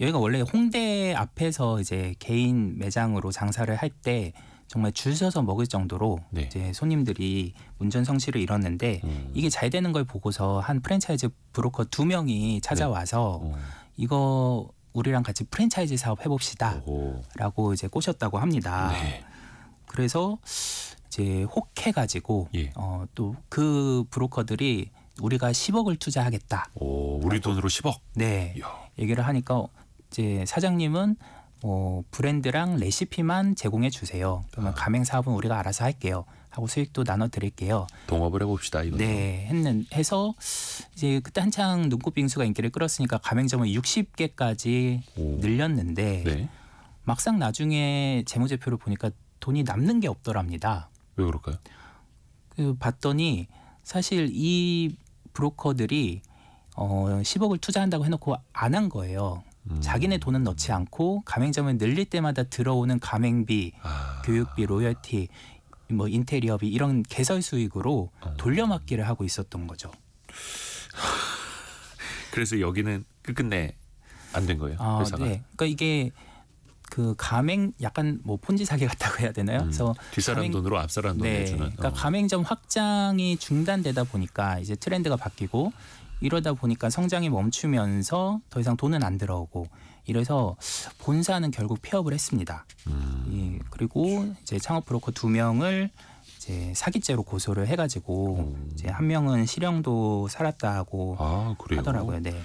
여기가 원래 홍대 앞에서 이제 개인 매장으로 장사를 할 때 정말 줄 서서 먹을 정도로 네. 이제 손님들이 운전성시를 잃었는데 이게 잘 되는 걸 보고서 한 프랜차이즈 브로커 2명이 찾아와서 이거 우리랑 같이 프랜차이즈 사업 해봅시다라고 이제 꼬셨다고 합니다. 네. 그래서 이제 혹해가지고 예. 또 그 브로커들이 우리가 10억을 투자하겠다. 우리 돈으로 10억. 네, 이야. 얘기를 하니까 이제 사장님은 브랜드랑 레시피만 제공해 주세요. 그러면 가맹 사업은 우리가 알아서 할게요. 하고 수익도 나눠 드릴게요. 동업을 해봅시다. 이거. 네, 해서 이제 그때 한창 눈꽃빙수가 인기를 끌었으니까 가맹점을 60개까지 늘렸는데 네. 막상 나중에 재무제표를 보니까 돈이 남는 게 없더랍니다. 왜 그럴까요? 봤더니 사실 이 브로커들이 10억을 투자한다고 해놓고 안 한 거예요. 자기네 돈은 넣지 않고 가맹점을 늘릴 때마다 들어오는 가맹비, 교육비, 로열티, 뭐 인테리어비 이런 개설 수익으로 돌려막기를 하고 있었던 거죠. 그래서 여기는 끝끝내 안 된 거예요. 회사가. 네. 그러니까 이게 그 가맹 약간 뭐 폰지 사기 같다고 해야 되나요? 그래서 뒷사람 돈으로 앞사람 돈 내주는. 그러니까 가맹점 확장이 중단되다 보니까 이제 트렌드가 바뀌고 이러다 보니까 성장이 멈추면서 더 이상 돈은 안 들어오고 이래서 본사는 결국 폐업을 했습니다. 그리고 이제 창업 브로커 2명을 이제 사기죄로 고소를 해가지고 이제 한 명은 실형도 살았다고 그래요? 하더라고요. 네.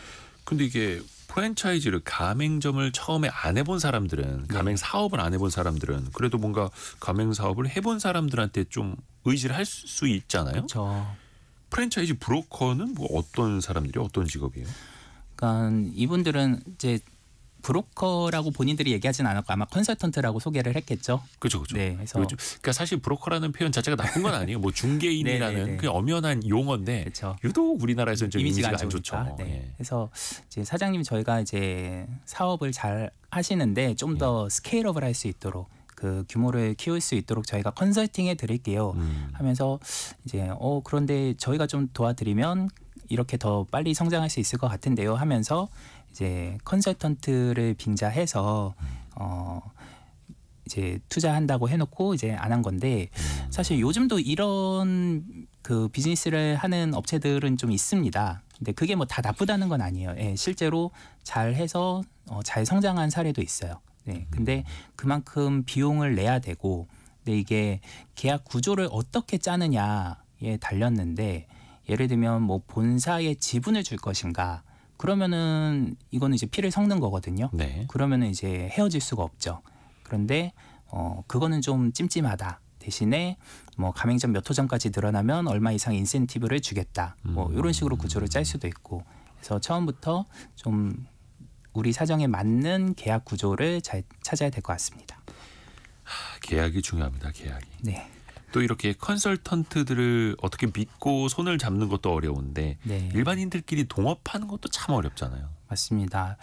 근데 이게 프랜차이즈를 가맹점을 처음에 안 해본 사람들은 가맹 사업을 안 해본 사람들은 그래도 뭔가 가맹 사업을 해본 사람들한테 좀 의지를 할 수 있잖아요. 그렇죠. 프랜차이즈 브로커는 뭐 어떤 사람들이 어떤 직업이에요? 그러니까 이분들은 이제 브로커라고 본인들이 얘기하진 않았고 아마 컨설턴트라고 소개를 했겠죠. 그렇죠, 그렇죠. 네, 그래서 그러니까 사실 브로커라는 표현 자체가 나쁜 건 아니에요. 뭐 중개인이라는 네네네. 그 엄연한 용어인데 그렇죠. 유독 우리나라에서는 좀 이미지가 이미지가 안 안 좋으니까. 좋죠. 네. 예. 그래서 이제 사장님 저희가 이제 사업을 잘 하시는데 좀 더 스케일업을 할 수 있도록 그 규모를 키울 수 있도록 저희가 컨설팅해 드릴게요. 하면서 이제 그런데 저희가 좀 도와드리면 이렇게 더 빨리 성장할 수 있을 것 같은데요. 하면서 이제 컨설턴트를 빙자해서 이제 투자한다고 해놓고 이제 안 한 건데 사실 요즘도 이런 그 비즈니스를 하는 업체들은 좀 있습니다. 근데 그게 뭐 다 나쁘다는 건 아니에요. 예, 실제로 잘 해서 잘 성장한 사례도 있어요. 네, 근데 그만큼 비용을 내야 되고, 근데 이게 계약 구조를 어떻게 짜느냐에 달렸는데, 예를 들면 뭐 본사에 지분을 줄 것인가, 그러면은 이거는 이제 피를 섞는 거거든요. 네. 그러면은 이제 헤어질 수가 없죠. 그런데 그거는 좀 찜찜하다. 대신에 뭐 가맹점 몇 호점까지 늘어나면 얼마 이상 인센티브를 주겠다. 뭐 이런 식으로 구조를 짤 수도 있고. 그래서 처음부터 좀 우리 사정에 맞는 계약 구조를 잘 찾아야 될 것 같습니다. 계약이 중요합니다. 계약이. 네. 또 이렇게 컨설턴트들을 어떻게 믿고 손을 잡는 것도 어려운데 네. 일반인들끼리 동업하는 것도 참 어렵잖아요. 맞습니다.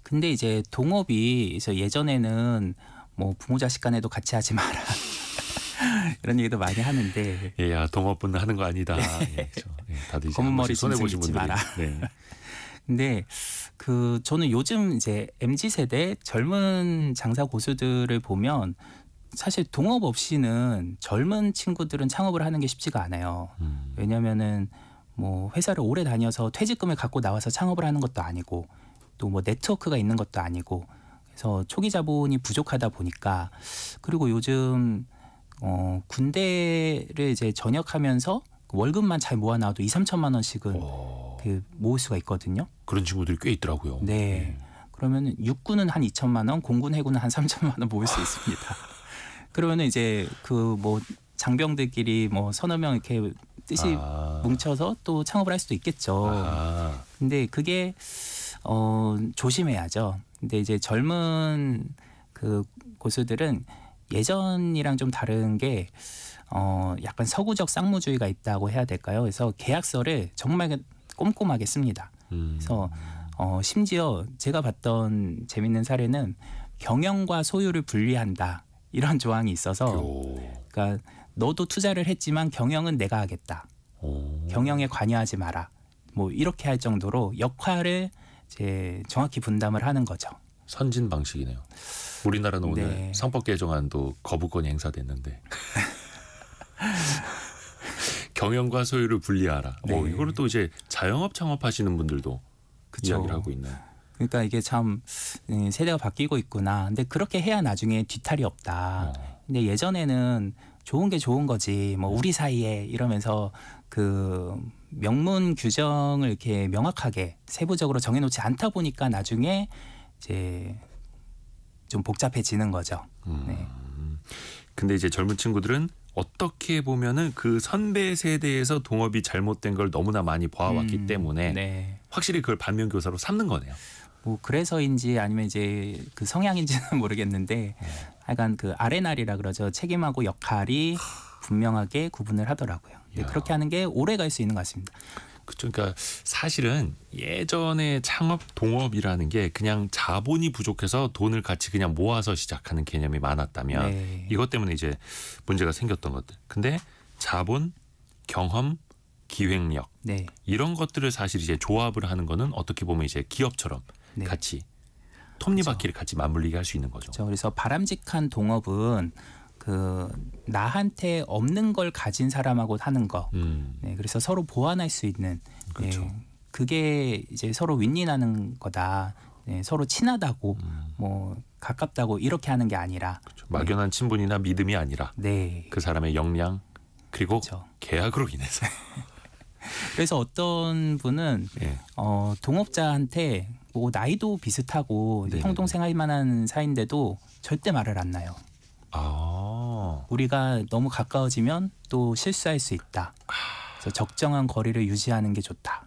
근데 이제 동업이 그래서 예전에는 뭐 부모 자식 간에도 같이 하지 마라. 이런 얘기도 많이 하는데. 야 동업은 하는 거 아니다. 예, 그렇죠. 예, 다들 이제 검은 머리 손해 보신 짐승 믿지 분들이. 마라. 네. 근데 저는 요즘 이제 MZ 세대 젊은 장사 고수들을 보면 사실 동업 없이는 젊은 친구들은 창업을 하는 게 쉽지가 않아요. 왜냐면은 뭐 회사를 오래 다녀서 퇴직금을 갖고 나와서 창업을 하는 것도 아니고 또 뭐 네트워크가 있는 것도 아니고 그래서 초기 자본이 부족하다 보니까 그리고 요즘 군대를 이제 전역하면서 월급만 잘 모아놔도 2-3천만 원씩은 그 모을 수가 있거든요. 그런 친구들이 꽤 있더라고요. 네. 그러면 육군은 한 2천만 원, 공군 해군은 한 3천만 원 모을 수 있습니다. 그러면은 이제 그 뭐 장병들끼리 뭐 서너 명 이렇게 뜻이 뭉쳐서 또 창업을 할 수도 있겠죠. 근데 그게 조심해야죠. 근데 이제 젊은 그 고수들은 예전이랑 좀 다른 게 약간 서구적 쌍무주의가 있다고 해야 될까요? 그래서 계약서를 정말 꼼꼼하게 씁니다. 그래서 심지어 제가 봤던 재밌는 사례는 경영과 소유를 분리한다. 이런 조항이 있어서 그러니까 너도 투자를 했지만 경영은 내가 하겠다. 경영에 관여하지 마라. 뭐 이렇게 할 정도로 역할을 이제 정확히 분담을 하는 거죠. 선진 방식이네요. 우리나라는 오늘 네. 상법 개정안도 거부권이 행사됐는데 경영과 소유를 분리하라. 네. 이거를 또 이제 자영업 창업하시는 분들도 그쵸. 이야기를 하고 있네요. 그러니까 이게 참 세대가 바뀌고 있구나. 근데 그렇게 해야 나중에 뒤탈이 없다. 근데 예전에는 좋은 게 좋은 거지. 뭐 우리 사이에 이러면서 그 명문 규정을 이렇게 명확하게 세부적으로 정해놓지 않다 보니까 나중에 이제 좀 복잡해지는 거죠. 네. 근데 이제 젊은 친구들은 어떻게 보면은 그 선배 세대에서 동업이 잘못된 걸 너무나 많이 봐왔기 때문에 네. 확실히 그걸 반면교사로 삼는 거네요. 뭐 그래서인지 아니면 이제 그 성향인지는 모르겠는데 하여간 그 아레날이라 그러죠. 책임하고 역할이 분명하게 구분을 하더라고요. 근데 그렇게 하는 게 오래 갈 수 있는 것 같습니다. 그렇죠. 그러니까 사실은 예전에 창업 동업이라는 게 그냥 자본이 부족해서 돈을 같이 그냥 모아서 시작하는 개념이 많았다면 네. 이것 때문에 이제 문제가 생겼던 것들. 근데 자본, 경험, 기획력 네. 이런 것들을 사실 이제 조합을 하는 거는 어떻게 보면 이제 기업처럼 네. 같이 톱니바퀴를 같이 맞물리게 할 수 있는 거죠. 그렇죠. 그래서 바람직한 동업은 그 나한테 없는 걸 가진 사람하고 하는 거. 네, 그래서 서로 보완할 수 있는. 그렇죠. 네, 그게 이제 서로 윈윈하는 거다. 네, 서로 친하다고 뭐 가깝다고 이렇게 하는 게 아니라. 그렇죠. 막연한 친분이나 믿음이 아니라 네. 그 사람의 역량 그리고 그렇죠. 계약으로 인해서 그래서 어떤 분은 예. 동업자한테 뭐 나이도 비슷하고 네네네. 형동 생활 만한 사이인데도 절대 말을 안 놔요. 아, 우리가 너무 가까워지면 또 실수할 수 있다. 그래서 적정한 거리를 유지하는 게 좋다.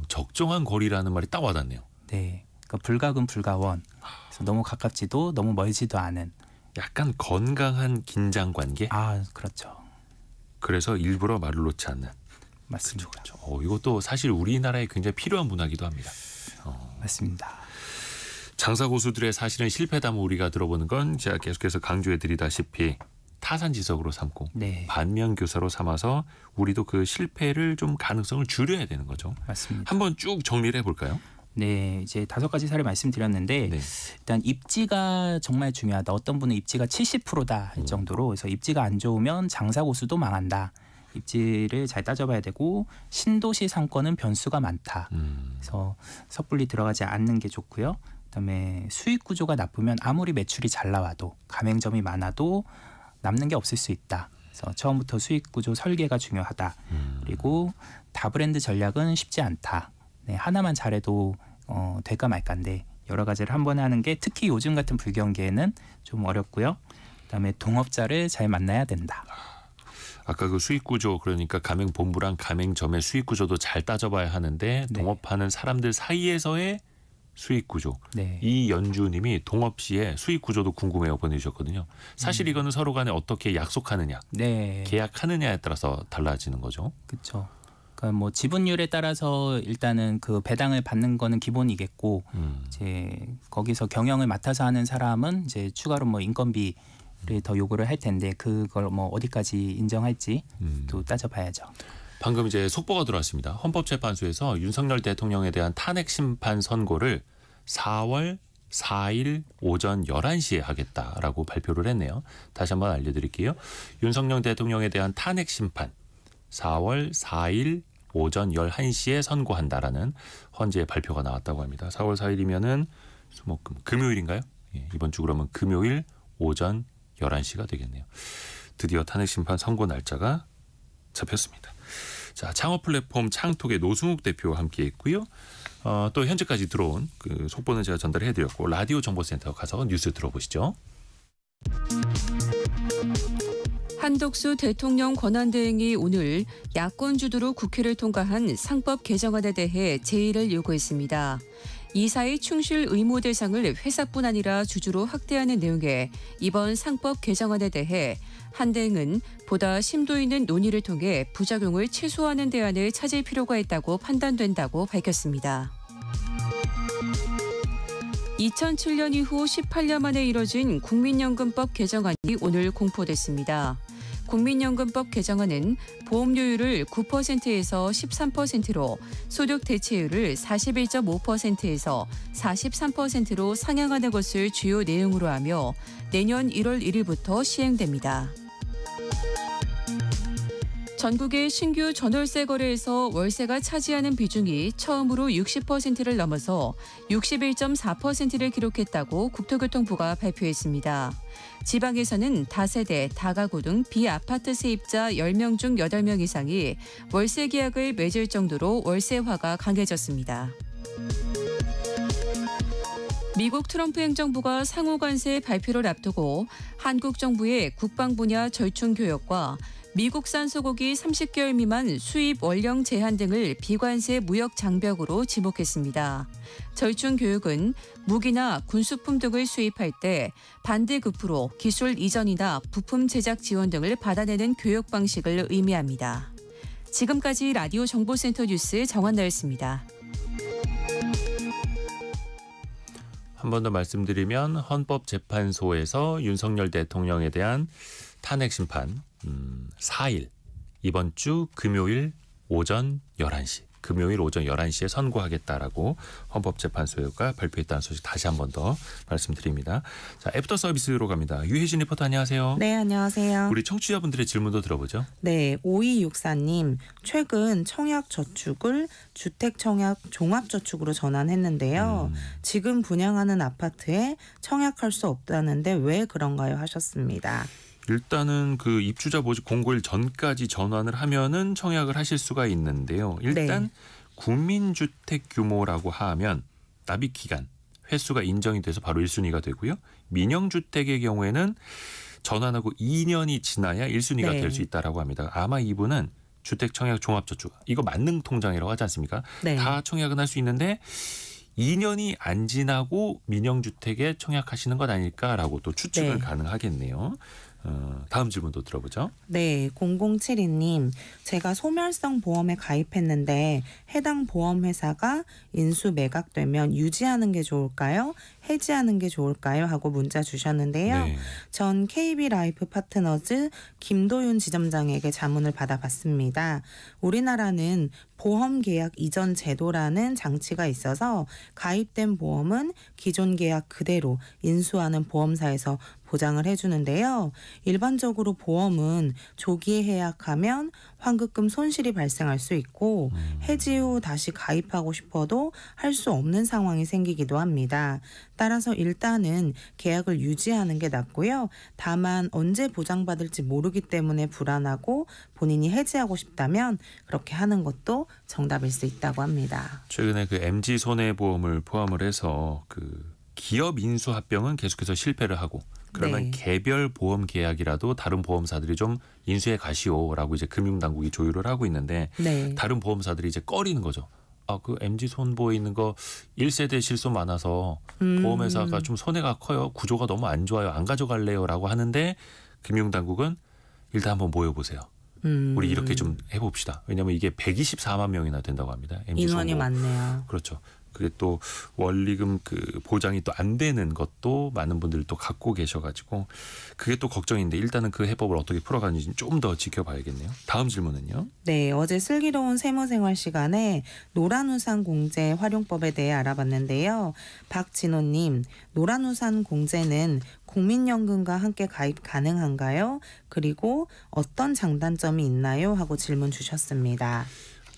적정한 거리라는 말이 딱 와닿네요. 네, 그러니까 불가근 불가원. 그래서 너무 가깝지도 너무 멀지도 않은. 약간 건강한 긴장 관계. 아, 그렇죠. 그래서 일부러 말을 놓지 않는. 맞습니다. 그렇죠. 이것도 사실 우리나라에 굉장히 필요한 문화기도 합니다. 맞습니다. 장사 고수들의 사실은 실패담을 우리가 들어보는 건 제가 계속해서 강조해드리다시피 타산지석으로 삼고 네, 반면교사로 삼아서 우리도 그 실패를 좀 가능성을 줄여야 되는 거죠. 맞습니다. 한번 쭉 정리를 해볼까요? 네, 이제 5가지 사례 말씀드렸는데 네. 일단 입지가 정말 중요하다. 어떤 분은 입지가 70%다 할 정도로 그래서 입지가 안 좋으면 장사 고수도 망한다. 입지를 잘 따져봐야 되고 신도시 상권은 변수가 많다. 그래서 섣불리 들어가지 않는 게 좋고요. 그다음에 수익 구조가 나쁘면 아무리 매출이 잘 나와도 가맹점이 많아도 남는 게 없을 수 있다. 그래서 처음부터 수익 구조 설계가 중요하다. 그리고 다브랜드 전략은 쉽지 않다. 네, 하나만 잘해도 될까 말까인데 여러 가지를 한 번에 하는 게 특히 요즘 같은 불경기에는 좀 어렵고요. 그다음에 동업자를 잘 만나야 된다. 아까 그 수익 구조 그러니까 가맹본부랑 가맹점의 수익 구조도 잘 따져봐야 하는데 네. 동업하는 사람들 사이에서의 수익 구조. 네. 이 연주님이 동업 시에 수익 구조도 궁금해요 보내주셨거든요. 사실 이거는 서로 간에 어떻게 약속하느냐, 네. 계약하느냐에 따라서 달라지는 거죠. 그렇죠. 그러니까 뭐 지분율에 따라서 일단은 그 배당을 받는 거는 기본이겠고 이제 거기서 경영을 맡아서 하는 사람은 이제 추가로 뭐 인건비를 더 요구를 할 텐데 그걸 뭐 어디까지 인정할지 또 따져봐야죠. 방금 이제 속보가 들어왔습니다. 헌법재판소에서 윤석열 대통령에 대한 탄핵 심판 선고를 4월 4일 오전 11시에 하겠다라고 발표를 했네요. 다시 한번 알려드릴게요. 윤석열 대통령에 대한 탄핵 심판 4월 4일 오전 11시에 선고한다라는 헌재 발표가 나왔다고 합니다. 4월 4일이면은 수목금 금요일인가요? 예, 이번 주 그러면 금요일 오전 11시가 되겠네요. 드디어 탄핵 심판 선고 날짜가 잡혔습니다. 자, 창업 플랫폼 창톡의 노승욱 대표와 함께 있고요. 또 현재까지 들어온 그 속보는 제가 전달해드렸고 라디오 정보센터 가서 뉴스 들어보시죠. 한덕수 대통령 권한대행이 오늘 야권 주도로 국회를 통과한 상법 개정안에 대해 제의를 요구했습니다. 이사의 충실 의무 대상을 회사뿐 아니라 주주로 확대하는 내용의 이번 상법 개정안에 대해 한 대행은 보다 심도 있는 논의를 통해 부작용을 최소화하는 대안을 찾을 필요가 있다고 판단된다고 밝혔습니다. 2007년 이후 18년 만에 이뤄진 국민연금법 개정안이 오늘 공포됐습니다. 국민연금법 개정안은 보험료율을 9%에서 13%로 소득 대체율을 41.5%에서 43%로 상향하는 것을 주요 내용으로 하며 내년 1월 1일부터 시행됩니다. 전국의 신규 전월세 거래에서 월세가 차지하는 비중이 처음으로 60%를 넘어서 61.4%를 기록했다고 국토교통부가 발표했습니다. 지방에서는 다세대, 다가구 등 비아파트 세입자 10명 중 8명 이상이 월세 계약을 맺을 정도로 월세화가 강해졌습니다. 미국 트럼프 행정부가 상호 관세 발표를 앞두고 한국 정부의 국방 분야 절충 교역과 미국산 소고기 30개월 미만 수입 원령 제한 등을 비관세 무역 장벽으로 지목했습니다. 절충 교육은 무기나 군수품 등을 수입할 때 반대급부로 기술 이전이나 부품 제작 지원 등을 받아내는 교육 방식을 의미합니다. 지금까지 라디오 정보센터 뉴스 정한나였습니다. 한 번 더 말씀드리면 헌법재판소에서 윤석열 대통령에 대한 탄핵 심판 4일 이번 주 금요일 오전 11시 금요일 오전 11시에 선고하겠다라고 헌법재판소가 발표했다는 소식 다시 한 번 더 말씀드립니다. 자, 애프터 서비스로 갑니다. 유혜진 리포터 안녕하세요. 네, 안녕하세요. 우리 청취자분들의 질문도 들어보죠. 네, 5264님. 최근 청약저축을 주택청약 종합저축으로 전환했는데요. 지금 분양하는 아파트에 청약할 수 없다는데 왜 그런가요? 하셨습니다. 일단은 그 입주자 모집 공고일 전까지 전환을 하면은 청약을 하실 수가 있는데요. 일단 네. 국민주택 규모라고 하면 납입 기간, 횟수가 인정이 돼서 바로 1순위가 되고요. 민영주택의 경우에는 전환하고 2년이 지나야 1순위가 네. 될 수 있다라고 합니다. 아마 이분은 주택청약 종합저축, 이거 만능통장이라고 하지 않습니까? 네. 다 청약은 할 수 있는데 2년이 안 지나고 민영주택에 청약하시는 것 아닐까라고 또 추측을 네. 가능하겠네요. 다음 질문도 들어보죠. 네, 0072님. 제가 소멸성 보험에 가입했는데 해당 보험회사가 인수 매각되면 유지하는 게 좋을까요? 해지하는 게 좋을까요? 하고 문자 주셨는데요. 네. 전 KB라이프 파트너즈 김도윤 지점장에게 자문을 받아봤습니다. 우리나라는 보험 계약 이전 제도라는 장치가 있어서 가입된 보험은 기존 계약 그대로 인수하는 보험사에서 보장을 해주는데요. 일반적으로 보험은 조기에 해약하면 환급금 손실이 발생할 수 있고 해지 후 다시 가입하고 싶어도 할 수 없는 상황이 생기기도 합니다. 따라서 일단은 계약을 유지하는 게 낫고요. 다만 언제 보장받을지 모르기 때문에 불안하고 본인이 해지하고 싶다면 그렇게 하는 것도 정답일 수 있다고 합니다. 최근에 그 MG 손해보험을 포함을 해서 그 기업 인수 합병은 계속해서 실패를 하고 그러면 네. 개별 보험 계약이라도 다른 보험사들이 좀 인수해 가시오라고 이제 금융당국이 조율을 하고 있는데 네. 다른 보험사들이 이제 꺼리는 거죠. 그 MG 손보에 있는 거 1세대 실손 많아서 보험회사가 좀 손해가 커요. 구조가 너무 안 좋아요. 안 가져갈래요라고 하는데 금융당국은 일단 한번 모여보세요. 우리 이렇게 좀 해봅시다. 왜냐하면 이게 124만 명이나 된다고 합니다. MG 인원이 손보. 많네요. 그렇죠. 그게 또 원리금 그 보장이 또 안 되는 것도 많은 분들이 또 갖고 계셔가지고 그게 또 걱정인데 일단은 그 해법을 어떻게 풀어가는지 좀 더 지켜봐야겠네요. 다음 질문은요. 네, 어제 슬기로운 세무생활 시간에 노란우산 공제 활용법에 대해 알아봤는데요. 박진호님, 노란우산 공제는 국민연금과 함께 가입 가능한가요? 그리고 어떤 장단점이 있나요? 하고 질문 주셨습니다.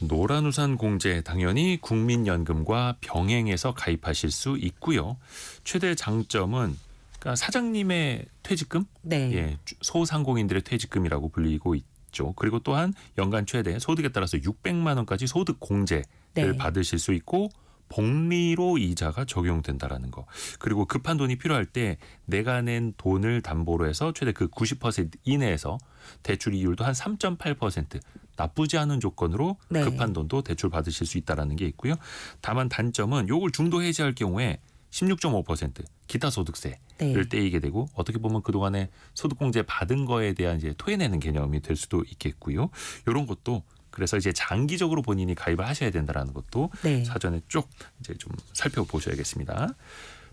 노란우산 공제 당연히 국민연금과 병행해서 가입하실 수 있고요. 최대 장점은 그러니까 사장님의 퇴직금, 네. 예, 소상공인들의 퇴직금이라고 불리고 있죠. 그리고 또한 연간 최대 소득에 따라서 600만 원까지 소득 공제를 네. 받으실 수 있고 복리로 이자가 적용된다라는 거. 그리고 급한 돈이 필요할 때 내가 낸 돈을 담보로 해서 최대 그 90% 이내에서 대출 이율도 한 3.8% 나쁘지 않은 조건으로 네. 급한 돈도 대출 받으실 수 있다라는 게 있고요. 다만 단점은 요걸 중도 해지할 경우에 16.5% 기타 소득세를 네. 떼이게 되고 어떻게 보면 그동안에 소득공제 받은 거에 대한 이제 토해내는 개념이 될 수도 있겠고요. 이런 것도 그래서 이제 장기적으로 본인이 가입을 하셔야 된다라는 것도 네. 사전에 쭉 이제 좀 살펴보셔야겠습니다.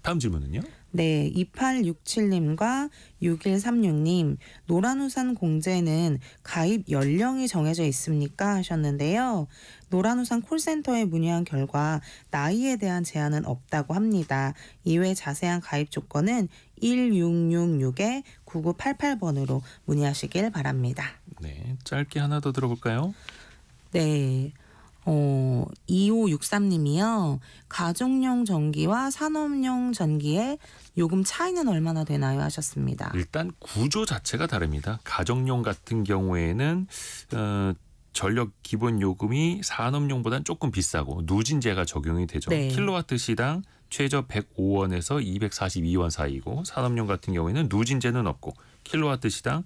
다음 질문은요. 네, 2867님과 6136님, 노란우산 공제는 가입 연령이 정해져 있습니까? 하셨는데요. 노란우산 콜센터에 문의한 결과 나이에 대한 제한은 없다고 합니다. 이외 자세한 가입 조건은 1666-9988번으로 문의하시길 바랍니다. 네, 짧게 하나 더 들어볼까요? 네. 2563님이요. 가족용 전기와 산업용 전기의 요금 차이는 얼마나 되나요? 하셨습니다. 일단 구조 자체가 다릅니다. 가정용 같은 경우에는 전력 기본 요금이 산업용보다는 조금 비싸고 누진제가 적용이 되죠. 네. 킬로와트 시당 최저 105원에서 242원 사이고 산업용 같은 경우에는 누진제는 없고 킬로와트 시당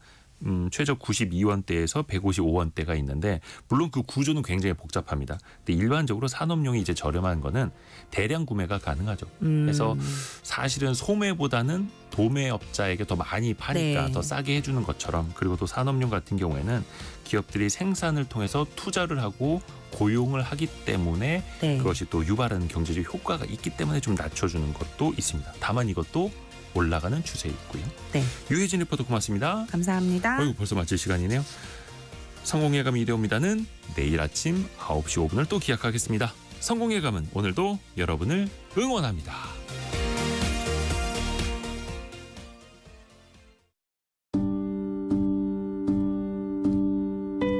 최저 92원대에서 155원대가 있는데 물론 그 구조는 굉장히 복잡합니다. 근데 일반적으로 산업용이 이제 저렴한 거는 대량 구매가 가능하죠. 그래서 사실은 소매보다는 도매업자에게 더 많이 파니까 네. 더 싸게 해주는 것처럼 그리고 또 산업용 같은 경우에는 기업들이 생산을 통해서 투자를 하고 고용을 하기 때문에 네. 그것이 또 유발하는 경제적 효과가 있기 때문에 좀 낮춰주는 것도 있습니다. 다만 이것도 올라가는 추세에 있고요. 네. 유혜진 리포터 고맙습니다. 감사합니다. 어이구 벌써 마칠 시간이네요. 성공예감 이대호입니다는 내일 아침 9시 5분을 또 기약하겠습니다. 성공예감은 오늘도 여러분을 응원합니다.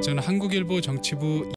저는 한국일보 정치부